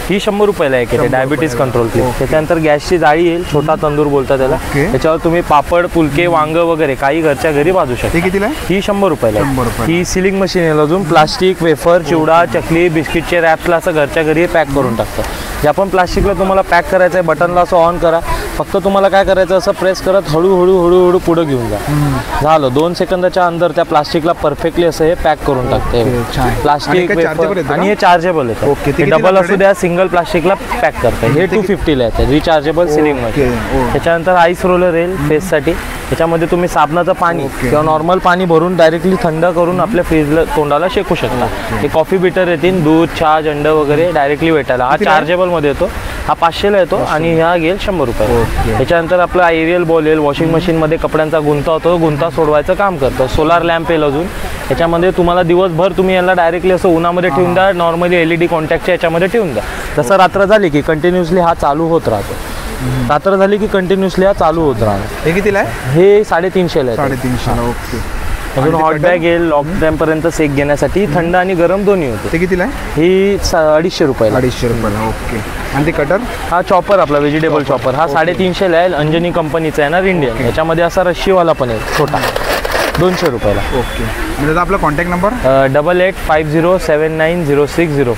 [SPEAKER 5] ही 100 रुपयाला एक येते डायबिटीज कंट्रोल क्लिप. त्याच्यानंतर गॅसची जाळी येईल, छोटा तंदूर बोलतात त्याला. त्याच्यावर तुम्ही पापड, फुलके, वांग वगैरे काही घरच्या घरी भाजू शकता. ही 100 रुपयाला. ही सिलिंग मशीन येईल अजून. प्लास्टिक, वेफर, चिवडा, चकली, बिस्किटचे रॅप्सला असं घरच्या घरी पॅक करून टाकतं. जे आपण प्लास्टिकला तुम्हाला पॅक करायचं आहे, बटनला असं ऑन करा. फक्त तुम्हाला काय करायचं, असं प्रेस करत हळूहळू पुढे घेऊन जा. झालं. 2 सेकंदाच्या अंदर त्या प्लास्टिकला परफेक्टली असं हे पॅक करून टाकते. प्लास्टिक आणि हे चार्जेबल येतं. डबल असू द्या, सिंगल प्लास्टिकला पॅक करतं. हे 250ला येतं. Rechargeable ceiling machine. त्याच्यानंतर आईस रोलर येईल फेससाठी. त्याच्यामध्ये तुम्ही साबणाचं पाणी किंवा नॉर्मल पाणी भरून डायरेक्टली थंड करून आपल्या फ्रीजला तोंडाला शेकू शकता. हे कॉफी बिटर येतील, दूध, चहा, जंड वगैरे डायरेक्टली भेटायला. हा चार्जेबल मध्ये येतो. हा 500ला येतो आणि हा घेईल 100 रुपये. त्याच्यानंतर आपला एरियल बॉल येईल. वॉशिंग मशीनमध्ये कपड्यांचा गुंता होतो, गुंता सोडवायचं काम करतो. सोलार लॅम्प येईल अजून. याच्यामध्ये तुम्हाला दिवसभर तुम्ही याला डायरेक्टली असं उन्हामध्ये ठेवून द्या. नॉर्मली LED कॉन्टॅक्टच्या याच्यामध्ये ठेवून द्या. जसं रात्र झाली की कंटिन्युअसली हा चालू होत राहतो. रात्र झाली की कंटिन्युअसली हा चालू होत राहतो.
[SPEAKER 1] हे कितीला आहे?
[SPEAKER 5] हे 350ला आहे.
[SPEAKER 1] 350ला. ओके.
[SPEAKER 5] अजून हॉट बॅग येईल लॉंग टाईमपर्यंत सेक घेण्यासाठी. थंड आणि गरम दोन्ही होते.
[SPEAKER 1] ते कितीला आहे?
[SPEAKER 5] ही 250 रुपयाला.
[SPEAKER 1] 250 रुपयाला. ओके. आणि ते कटर?
[SPEAKER 5] हा चॉपर आपला व्हेजिटेबल चॉपर. हा 350ला आहे. अंजनी कंपनीचा आहे ना, इंडियन. याच्यामध्ये असा रश्शीवाला पण आहे छोटा. 200 रुपयाला.
[SPEAKER 1] ओके. आणि दादा आपला कॉन्टॅक्ट नंबर?
[SPEAKER 5] 8850790604.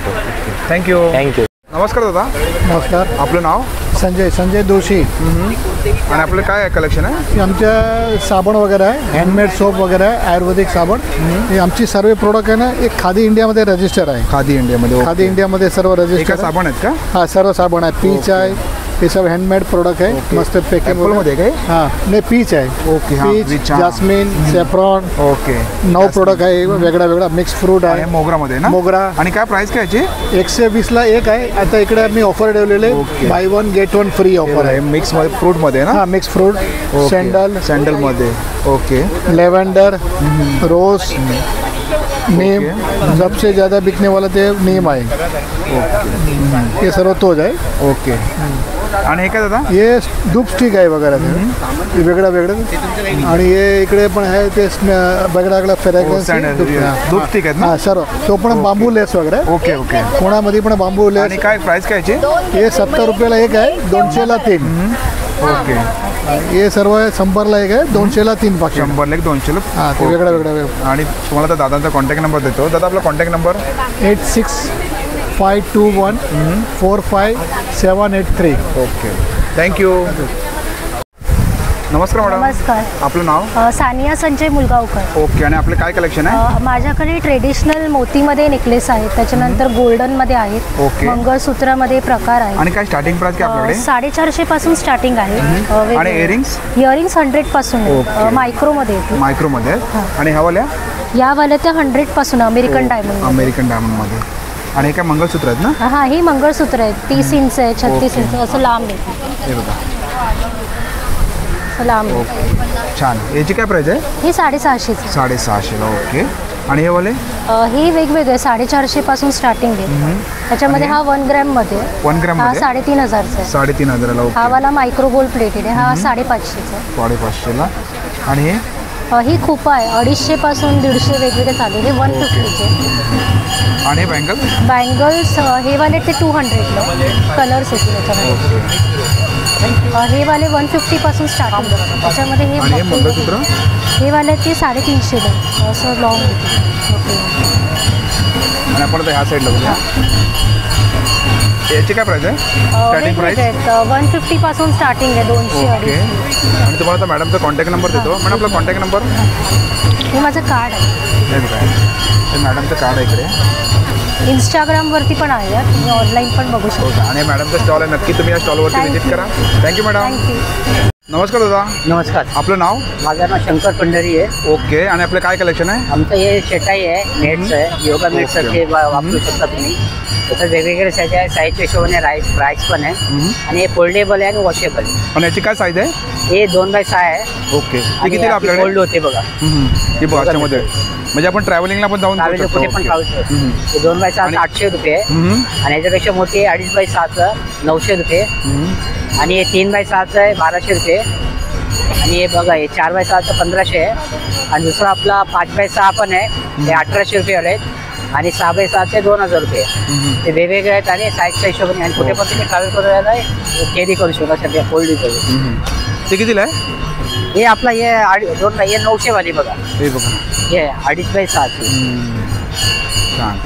[SPEAKER 1] थँक्यू.
[SPEAKER 5] थँक्यू.
[SPEAKER 1] नमस्कार दादा.
[SPEAKER 4] नमस्कार.
[SPEAKER 1] आपलं नाव?
[SPEAKER 4] संजय दोशी.
[SPEAKER 1] आणि आपलं काय कलेक्शन आहे?
[SPEAKER 4] आमच्या साबण वगैरे आहे, हँडमेड सोप वगैरे आहे, आयुर्वेदिक साबण. हे आमची सर्व प्रोडक्ट आहे ना, एक खादी इंडियामध्ये रजिस्टर आहे.
[SPEAKER 1] खादी इंडियामध्ये?
[SPEAKER 4] खादी इंडियामध्ये सर्व रजिस्टर
[SPEAKER 1] साबण आहेत का?
[SPEAKER 4] हां, सर्व साबण आहे. पीच आहे, हे सब हँडमेड प्रोडक्ट आहे. मस्त
[SPEAKER 1] पॅकिंगमध्ये काय?
[SPEAKER 4] हां, नाही पीच आहे.
[SPEAKER 1] Okay.
[SPEAKER 4] Peach, jasmine, saffron.
[SPEAKER 1] Okay.
[SPEAKER 4] 9 product आहे, वेगळा मिक्स फ्रूट आहे.
[SPEAKER 1] मोगरामध्ये ना?
[SPEAKER 4] मोगरा.
[SPEAKER 1] आणि काय प्राइस काय याची?
[SPEAKER 4] 120ला एक आहे. आता इकडे मी ऑफर ठेवलेले, बाय 1 गेट 1 फ्री ऑफर आहे.
[SPEAKER 1] मिक्स मध्ये फ्रूट मध्ये ना?
[SPEAKER 4] हां, मिक्स फ्रूट.
[SPEAKER 1] सँडल मध्ये. ओके.
[SPEAKER 4] लेवेंडर, रोज, नीम. सबसे ज़्यादा बिकने वाला ते नीम आहे. हे सर्व तोच आहे.
[SPEAKER 1] ओके. आणि हे काय दादा?
[SPEAKER 4] हे धूप स्टिक आहे वगैरे, ते वेगळं. आणि हे इकडे पण आहे ते वेगळा फ्रेग्रन्स
[SPEAKER 1] धूप स्टिक आहेत ना?
[SPEAKER 4] हां सर्व. तो पण बांबू लेस वगैरे.
[SPEAKER 1] Okay okay.
[SPEAKER 4] कोणामध्ये पण बांबू लेस.
[SPEAKER 1] आणि काय प्राइस काय याची?
[SPEAKER 4] हे 70 रुपयाला एक आहे, 200ला 3.
[SPEAKER 1] ओके.
[SPEAKER 4] हे सर्व 100ला एक आहे, 200ला 3 पाकिट.
[SPEAKER 1] 100ला एक, 200ला.
[SPEAKER 4] हां, ते वेगळा.
[SPEAKER 1] आणि तुम्हाला तर दादांचा कॉन्टॅक्ट नंबर देतो. दादा आपला कॉन्टॅक्ट नंबर?
[SPEAKER 4] 86-521 45783.
[SPEAKER 1] ओके. थँक्यू. नमस्कार मॅडम.
[SPEAKER 10] नमस्कार.
[SPEAKER 1] आपलं नाव?
[SPEAKER 10] सानिया संजय मुलगावकर.
[SPEAKER 1] ओके. आणि आपलं काय कलेक्शन आहे?
[SPEAKER 10] माझ्याकडे ट्रेडिशनल मोतीमध्ये नेकलेस आहेत, त्याच्यानंतर गोल्डनमध्ये आहेत.
[SPEAKER 1] ओके.
[SPEAKER 10] मंगळसूत्रामध्ये प्रकार आहेत.
[SPEAKER 1] आणि काय स्टार्टिंग प्राइस काय आपल्याकडे?
[SPEAKER 10] 450 पासून स्टार्टिंग आहे.
[SPEAKER 1] आणि इयरिंग्स?
[SPEAKER 10] इयरिंग्स 100 पासून मायक्रोमध्ये येते.
[SPEAKER 1] मायक्रोमध्ये. आणि ह्यावाल्या?
[SPEAKER 10] यावाल्या त्या 100 पासून अमेरिकन डायमंड.
[SPEAKER 1] अमेरिकन डायमंडमध्ये. आणि हे काय मंगळसूत्र आहेत ना?
[SPEAKER 10] हां, ही मंगळसूत्र आहेत. 30 इंच आहे, 36 इंच असं लांब आहे.
[SPEAKER 1] हे बघा
[SPEAKER 10] लांब.
[SPEAKER 1] छान. याची काय प्राइस आहे?
[SPEAKER 10] हे 650.
[SPEAKER 1] 650ला. ओके. आणि हे वाले?
[SPEAKER 10] हे वेगवेगळे 450 पासून स्टार्टिंग आहे. त्याच्यामध्ये हा 1 ग्रॅम मध्ये.
[SPEAKER 1] 1 ग्रॅम
[SPEAKER 10] हा 3500चा आहे.
[SPEAKER 1] 3500ला.
[SPEAKER 10] हा वाला मायक्रो गोल्ड प्लेटेड आहे. हा 550चा.
[SPEAKER 1] 550ला. आणि हे?
[SPEAKER 10] ही खूप आहे, 250 पासून 150 वेगवेगळे चालू. हे 150चे.
[SPEAKER 1] आणि बँगल्स?
[SPEAKER 10] बँगल्स हे वाले ते 200ला. कलर्स येतील त्याच्यामध्ये. हे वाले 150 पासून स्टार्टिंग. त्याच्यामध्ये हे
[SPEAKER 1] मंगळसूत्र?
[SPEAKER 10] हे वाले ते 350ला असं लॉंग होते.
[SPEAKER 1] आणि आपण ह्या साईडला बघूया. याची काय प्राइस आहे? स्टार्टिंग प्राइस
[SPEAKER 10] 150 पासून स्टार्टिंग आहे. 200.
[SPEAKER 1] ओके. आणि तुम्हाला तर मॅडमचा कॉन्टॅक्ट नंबर देतो. मॅडम आपला कॉन्टॅक्ट नंबर?
[SPEAKER 10] हे माझं कार्ड आहे.
[SPEAKER 1] हे बघा, हे मॅडमचं कार्ड आहे इकडे.
[SPEAKER 10] इंस्टाग्रामवरती पण आहे, तुम्ही ऑनलाईन पण बघू शकता.
[SPEAKER 1] आणि मॅडमचा स्टॉल आहे, नक्की तुम्ही या स्टॉलवरती व्हिजिट करा. Thank you madam.
[SPEAKER 10] थँक्यू.
[SPEAKER 1] नमस्कार दादा.
[SPEAKER 11] नमस्कार.
[SPEAKER 1] आपलं नाव?
[SPEAKER 11] माझं नाव शंकर पंढरी आहे.
[SPEAKER 1] ओके. आणि आपलं काय कलेक्शन आहे?
[SPEAKER 11] आमचं हे शेटाई आहे, मेट्स आहे, योगा मेट्ससारखे वापरू शकता तुम्ही. त्याच्यात वेगवेगळे साईज आहे, साईजच्या हिशोबाने प्राईस पण आहे. आणि हे फोल्डेबल आहे आणि वॉशेबल.
[SPEAKER 1] आणि याची काय साईज आहे?
[SPEAKER 11] हे 2x6 आहे.
[SPEAKER 1] ओके. ते कितीला आपल्याकडे?
[SPEAKER 11] फोल्ड होते बघा.
[SPEAKER 1] ती बघाच्यामध्ये म्हणजे आपण ट्रॅव्हलिंगला पण जाऊन
[SPEAKER 11] कुठे पण खाऊ शकतो. 2x6 800 रुपये. आणि याच्यापेक्षा मोठी 2.5x6 900 रुपये. आणि हे 3x6 आहे 1200 रुपये. आणि हे बघा हे 4x6 1500 आहे. आणि दुसरा आपला 5x6 पण आहे, ते 1800 रुपये आले आहेत. आणि 6x6 2000 रुपये. ते वेगवेगळे आहेत आणि साईजच्या हिशोबाने. आणि कुठे पण तुम्ही ट्रॅव्हल करू यायला कॅरी करू शकता. सध्या फोल्ड करू.
[SPEAKER 1] ते कितीला आहे?
[SPEAKER 11] हे आपला हे 900 वाली बघा.
[SPEAKER 1] हे बघा,
[SPEAKER 11] हे 2.5x6.
[SPEAKER 1] छान.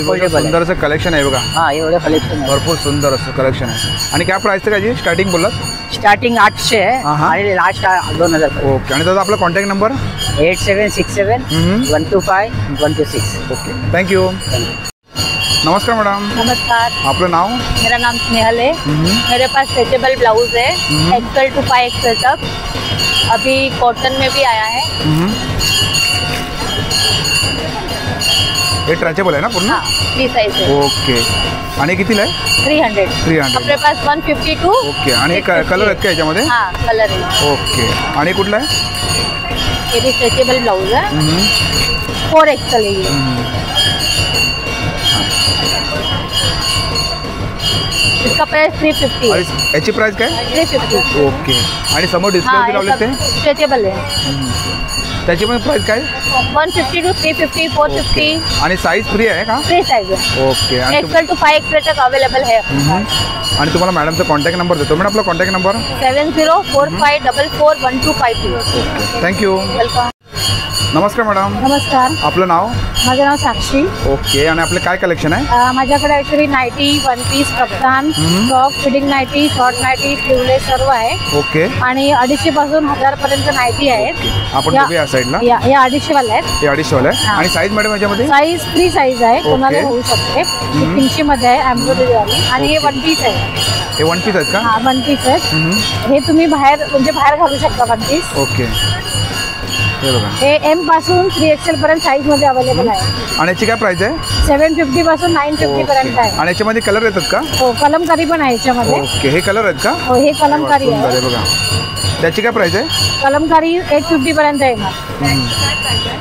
[SPEAKER 11] फोल्डेबल
[SPEAKER 1] सुंदर असं कलेक्शन आहे बघा.
[SPEAKER 11] हां, एवढं कलेक्शन
[SPEAKER 1] भरपूर सुंदर असं कलेक्शन आहे. आणि काय प्राइस तर काय स्टार्टिंग बोललात?
[SPEAKER 11] स्टार्टिंग 800 आहे आणि लास्ट 2000.
[SPEAKER 1] ओके. आणि दादा आपला कॉन्टॅक्ट नंबर?
[SPEAKER 11] 8767 125 126.
[SPEAKER 1] ओके. थँक्यू. नमस्कार मैडम।
[SPEAKER 12] नमस्कार।
[SPEAKER 1] आपका नाम?
[SPEAKER 12] मेरा नाम स्नेहल है। मेरे पास स्ट्रेचेबल ब्लाउज है एक्सेल टू 5XL तक। अभी कॉटन में भी आया है।
[SPEAKER 1] ये स्ट्रेचेबल है ना पूर्ण?
[SPEAKER 12] हाँ, 3 साइज है।
[SPEAKER 1] ओके। आणि कितीला आहे?
[SPEAKER 12] 300।
[SPEAKER 1] 300।
[SPEAKER 12] अपने पास 152।
[SPEAKER 1] ओके। आणि कलर आहेत का याच्यामध्ये?
[SPEAKER 12] हाँ, कलर है।
[SPEAKER 1] ओके। आणि कुठला आहे?
[SPEAKER 12] ये भी स्ट्रेचेबल ब्लाउज है। 4XL है ये। इसका प्राइस 350 है।
[SPEAKER 1] याची प्राइस काय?
[SPEAKER 12] 350।
[SPEAKER 1] ओके। आणि समोर डिस्प्ले लावले ते?
[SPEAKER 12] स्ट्रेचेबल है।
[SPEAKER 1] त्याची पण प्राइस काय?
[SPEAKER 12] 150 to 350 450।
[SPEAKER 1] आणि साइज फ्री आहे का?
[SPEAKER 12] फ्री साइज है।
[SPEAKER 1] ओके।
[SPEAKER 12] एक्सेल टू 5XL तक अवेलेबल है।
[SPEAKER 1] आणि तुम्हाला मॅडमचा कॉन्टॅक्ट नंबर देतो। मॅडम आपला contact number?
[SPEAKER 12] 7045441252।
[SPEAKER 1] Okay, thank you.
[SPEAKER 12] Welcome.
[SPEAKER 1] नमस्कार मॅडम.
[SPEAKER 13] नमस्कार.
[SPEAKER 1] आपलं नाव?
[SPEAKER 13] माझं नाव साक्षी.
[SPEAKER 1] ओके. आणि आपलं काय कलेक्शन आहे?
[SPEAKER 13] माझ्याकडे actually nightie, one piece, kaftan, frock, fitting nightie, short nightie, sleeveless सर्व आहे.
[SPEAKER 1] ओके.
[SPEAKER 13] आणि 250 पासून 1000 पर्यंत नाईटी आहेत.
[SPEAKER 1] आपण बघूया या साईडला.
[SPEAKER 13] या 250 वाल्या आहेत.
[SPEAKER 1] हे 250 वाले आहे. आणि साईज मॅडम याच्यामध्ये?
[SPEAKER 13] साईज फ्री साईज आहे, कोणाला होऊ शकते. 300 मध्ये आहे, एम्ब्रॉयडरी वाली. आणि हे वन पीस आहे.
[SPEAKER 1] हे वन पीस आहेत का?
[SPEAKER 13] हां, वन पीस आहेत. हे तुम्ही बाहेर म्हणजे बाहेर घालू शकता वन पीस.
[SPEAKER 1] ओके. हे बघा.
[SPEAKER 13] हे एम पासून 3XL पर्यंत साईज मध्ये अवेलेबल आहे.
[SPEAKER 1] आणि याची काय प्राइस आहे?
[SPEAKER 13] 750 पासून 950 पर्यंत आहे.
[SPEAKER 1] आणि याच्यामध्ये कलर येतात का?
[SPEAKER 13] हो, कलमकारी पण आहे याच्यामध्ये.
[SPEAKER 1] ओके. हे कलर आहेत का?
[SPEAKER 13] हो, हे कलमकारी आहे.
[SPEAKER 1] हे बघा. त्याची काय प्राइस आहे?
[SPEAKER 13] कलमकारी 850 पर्यंत आहे ना.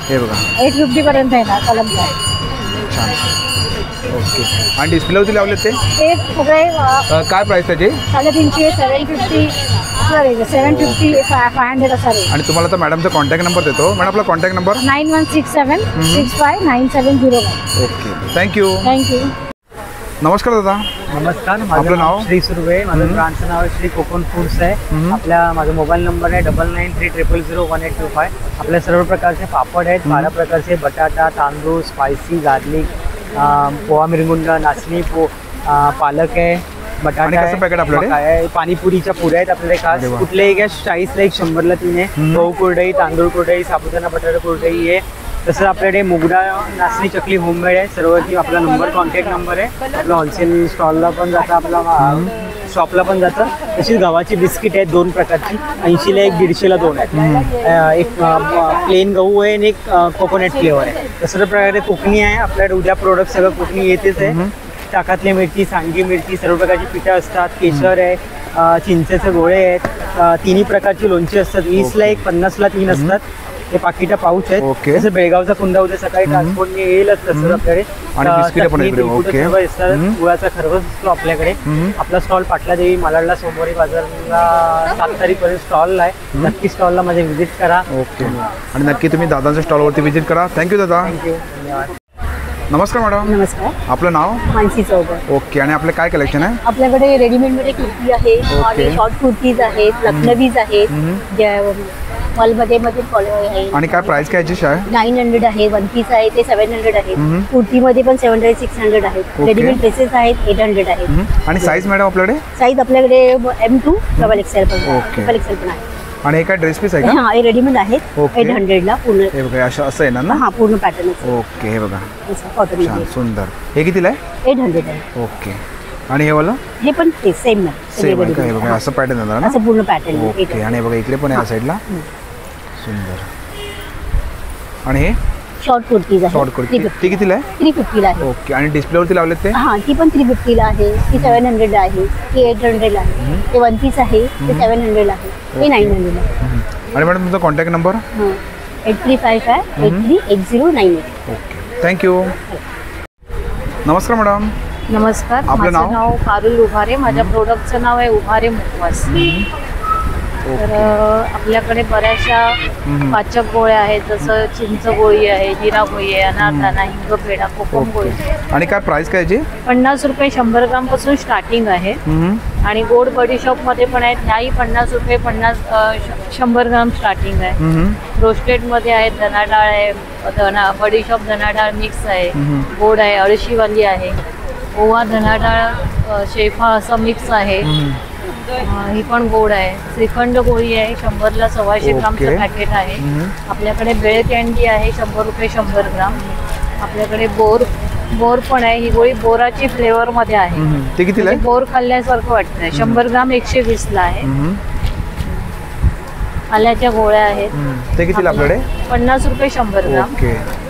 [SPEAKER 1] हे बघा.
[SPEAKER 13] 850 पर्यंत आहे ना कलमकारी.
[SPEAKER 1] छान. ओके. आणि डिस्प्लेवरती लावले ते
[SPEAKER 13] सगळे
[SPEAKER 1] काय प्राइस त्याची?
[SPEAKER 13] 350, 750, 750, 500 असा रेट.
[SPEAKER 1] आणि तुम्हाला तर मॅडमचा कॉन्टॅक्ट नंबर देतो. मॅडम आपला contact number?
[SPEAKER 13] 9167 659701.
[SPEAKER 1] Okay. Thank you.
[SPEAKER 13] Thank you.
[SPEAKER 1] नमस्कार दादा.
[SPEAKER 14] नमस्कार.
[SPEAKER 1] आपलं नाव?
[SPEAKER 14] श्री सुर्वे. माझं ब्रांचचं नाव आहे श्री कोकण फूड्स आहे. माझा मोबाईल नंबर आहे 9930001825. आपल्या सर्व प्रकारचे पापड आहेत, 12 प्रकारचे, बटाटा, तांदूळ, स्पायसी, गार्लिक, पोहा मिरगुंड, नाचणी, पालक आहे, बटाटा आहे, पाणीपुरीच्या पुऱ्या आहेत आपल्याकडे खास. कुठल्याही घ्या 40ला 1, 100ला 3 आहे. गहू कुरडई, तांदूळ कुरडई, साबुदाणा बटाटा कुरडई आहे. तसंच आपल्याकडे मुगडा नाचणी चकली होममेड आहे सर्व. ती आपला नंबर कॉन्टॅक्ट नंबर आहे. आपला होलसेल स्टॉलला पण जातं, आपला शॉपला पण जातं. तशीच गव्हाची बिस्किट आहेत 2 प्रकारची, 80ला 1, 150ला 2 आहेत. एक प्लेन गहू आहे आणि एक कोकोनट फ्लेवर आहे. तसं प्रकारे कोकणी आहे आपल्याकडे. उद्या प्रोडक्ट सगळं कोकणी येतेच आहे. टाकातली मिरची, सांडगी मिरची, सर्व प्रकारची पिठं असतात. केशर आहे, चिंचेचे गोळे आहेत, 3 प्रकारची लोणची असतात. 20ला 1, 50ला 3 असतात. हे पाकिटा पाऊच आहेत. जसं बेळगावचा कुंदा उद्या सकाळी ट्रान्सपोर्टने येईलच तसं आपल्याकडे. गुळाचा खरवस असतो आपल्याकडे. आपला स्टॉल पाटलादेवी मालाडला सोमवारी बाजारला 7 तारीखपर्यंत स्टॉल आहे. नक्की स्टॉलला माझे व्हिजिट करा.
[SPEAKER 1] ओके. आणि नक्की तुम्ही दादांच्या स्टॉलवरती व्हिजिट करा. थँक्यू दादा.
[SPEAKER 14] थँक्यू. धन्यवाद.
[SPEAKER 15] नमस्कार मॅडम.
[SPEAKER 13] नमस्कार.
[SPEAKER 1] आपलं नाव?
[SPEAKER 13] मानसी चौधरी.
[SPEAKER 1] ओके. आणि आपलं काय कलेक्शन आहे?
[SPEAKER 13] आपल्याकडे रेडीमेडमध्ये कुर्ती आहे आणि शॉर्ट कुर्तीज आहेत, लखनवीज आहेत, मॉलमध्ये आहे.
[SPEAKER 1] आणि काय प्राइस काय याची?
[SPEAKER 13] 900 आहे. वन पीस आहे ते 700 आहे. कुर्तीमध्ये पण 700, 600 आहेत. रेडीमेड ड्रेसेस आहेत 800 आहेत.
[SPEAKER 1] आणि साईज मॅडम आपल्याकडे?
[SPEAKER 13] साईज आपल्याकडे M2 XXL पण आहे.
[SPEAKER 1] आणि हे काय ड्रेस पीस आहे का?
[SPEAKER 13] हां, हे रेडीमेड आहेत 800ला पूर्ण.
[SPEAKER 1] हे बघा असं येणार ना?
[SPEAKER 13] हां, पूर्ण पॅटर्न.
[SPEAKER 1] ओके. हे बघा
[SPEAKER 13] कॉटन
[SPEAKER 1] सुंदर. हे कितीला आहे?
[SPEAKER 13] 800 आहे.
[SPEAKER 1] ओके. आणि हे वाला?
[SPEAKER 13] हे पण सेम
[SPEAKER 1] सेम आहे का? हे बघा असं पॅटर्न येणार ना?
[SPEAKER 13] असं पूर्ण पॅटर्न.
[SPEAKER 1] ओके. आणि हे बघा इकडे पण आहे साईडला. सुंदर. आणि हे
[SPEAKER 13] शॉर्ट कुर्तीज आहे.
[SPEAKER 1] शॉर्ट कुर्ती ती कितीला आहे?
[SPEAKER 13] 350ला आहे.
[SPEAKER 1] ओके. आणि डिस्प्लेवरती लावलेत ते?
[SPEAKER 13] हां, ती पण 350ला आहे. ती 700 आहे. ती 800ला आहे. ते वन पीस आहे ते 700ला आहे. ते 900ला आहे.
[SPEAKER 1] आणि मॅडम तुमचा कॉन्टॅक्ट नंबर?
[SPEAKER 13] 8355 838098.
[SPEAKER 1] ओके. थँक्यू. नमस्कार मॅडम.
[SPEAKER 7] नमस्कार.
[SPEAKER 1] आपलं
[SPEAKER 7] माझं नाव पारुल उभारे. माझ्या प्रोडक्टचं नाव आहे उभारे मुखवास. तर आपल्याकडे बऱ्याचशा पाचक गोळ्या आहेत, जसं चिंच गोळी आहे, जिरा गोळी आहे, अनारदाना, हिंगपेढा, कोकम गोळी.
[SPEAKER 1] आणि काय प्राइस काय याची?
[SPEAKER 7] 50 रुपये 100 ग्राम पासून स्टार्टिंग आहे. आणि गोड बडीशॉप मध्ये पण आहेत. ह्याही 50 रुपये 100 ग्राम स्टार्टिंग आहे. रोस्टेड मध्ये आहेत, धना डाळ आहे, बडीशॉप धना डाळ मिक्स आहे, गोड आहे, अळशीवाली आहे, ओवा धना डाळ शेफा असं मिक्स आहे. ही पण गोड आहे. श्रीखंड गोळी आहे 100ला 125 ग्रामचं पॅकेट आहे. आपल्याकडे बेळ कॅन्डी आहे 100 रुपये 100 ग्राम. आपल्याकडे बोर पण आहे. ही गोळी बोराची फ्लेवर मध्ये आहे.
[SPEAKER 1] ते कितीला आहे?
[SPEAKER 7] बोर खाल्ल्यासारखं वाटतंय. 100 ग्राम 120ला आहे. आल्याच्या गोळ्या आहेत.
[SPEAKER 1] ते कितीला आपल्याकडे?
[SPEAKER 7] 50 रुपये 100 ग्राम.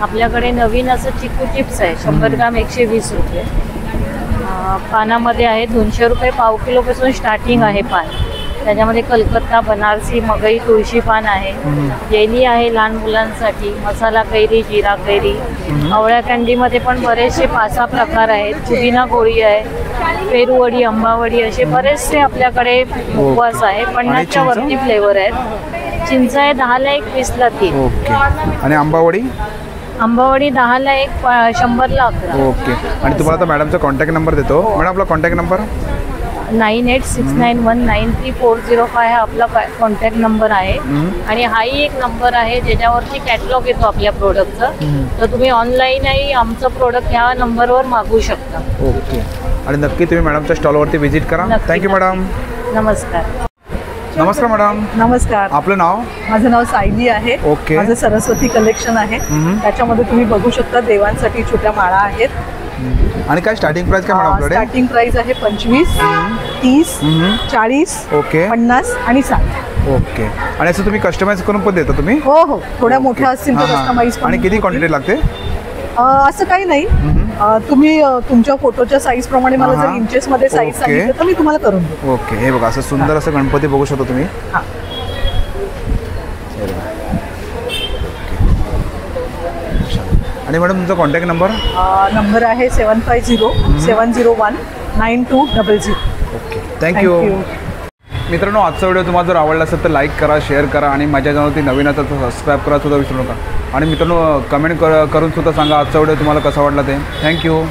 [SPEAKER 7] आपल्याकडे नवीन असं चिकू चिप्स आहे 100 ग्राम 120 रुपये. पानामध्ये आहे 200 रुपये पाव किलो पासून स्टार्टिंग आहे पान. त्याच्यामध्ये कलकत्ता, बनारसी, मगई, तुळशी पान आहे. जेली आहे लहान मुलांसाठी, मसाला कैरी, जिरा कैरी. आवळ्या कॅन्डीमध्ये पण बरेचसे 5-6 प्रकार आहेत. पुदिना गोळी आहे, पेरूवडी, आंबावडी असे बरेचसे आपल्याकडे उपवास आहे. 50च्या वरती फ्लेवर आहेत. चिंच आहे 10ला 1, 20ला 3.
[SPEAKER 1] आणि आंबावडी?
[SPEAKER 7] आंबावडी 10ला 1, 100ला 11.
[SPEAKER 1] ओके. आणि तुम्हाला आता मॅडमचा कॉन्टॅक्ट नंबर देतो. मॅडम आपला कॉन्टॅक्ट नंबर?
[SPEAKER 7] 9869193405 हा आपला कॉन्टॅक्ट नंबर आहे आणि हाही एक नंबर आहे ज्याच्यावरती कॅटलॉग येतो आपल्या प्रोडक्टचं. तर तुम्ही ऑनलाईनही आमचं प्रोडक्ट ह्या नंबरवर मागवू शकता.
[SPEAKER 1] ओके. आणि नक्की तुम्ही मॅडमच्या स्टॉलवरती व्हिजिट करा. Thank you madam.
[SPEAKER 7] नमस्कार.
[SPEAKER 1] नमस्कार मॅडम.
[SPEAKER 16] नमस्कार.
[SPEAKER 1] आपलं नाव?
[SPEAKER 16] माझं नाव सायली आहे.
[SPEAKER 1] ओके.
[SPEAKER 16] माझं सरस्वती कलेक्शन आहे. त्याच्यामध्ये तुम्ही बघू शकता देवांसाठी छोट्या माळा आहेत.
[SPEAKER 1] आणि काय स्टार्टिंग प्राइस काय मॅडम आपल्याकडे?
[SPEAKER 16] स्टार्टिंग प्राइस आहे 25, 30, 40,
[SPEAKER 1] ओके,
[SPEAKER 16] 50 आणि 60.
[SPEAKER 1] ओके. आणि असं तुम्ही कस्टमाइज करून पण देता तुम्ही?
[SPEAKER 16] हो हो, थोड्या मोठ्या असतील तर कस्टमाइज.
[SPEAKER 1] आणि किती क्वांटिटी लागते?
[SPEAKER 16] असं काही नाही. तुम्ही तुमच्या फोटोच्या साईज प्रमाणे मला जर इंचेस मध्ये साईज सांगितलं तर मी तुम्हाला करून देतो.
[SPEAKER 1] ओके. हे बघा असं सुंदर असं गणपती बघू शकता तुम्ही. आणि मॅडम तुमचा कॉन्टॅक्ट नंबर?
[SPEAKER 16] नंबर आहे 7507019200.
[SPEAKER 1] ओके. थँक्यू. मित्रांनो, आजचा व्हिडिओ तुम्हाला जर आवडला असेल तर लाईक करा, शेअर करा आणि माझ्या चॅनलवरती नवीन असेल तर सबस्क्राईब करा सुद्धा विसरू नका. आणि मित्रांनो, कमेंट करून सुद्धा सांगा आजचा व्हिडिओ तुम्हाला कसा वाटला ते. थँक्यू.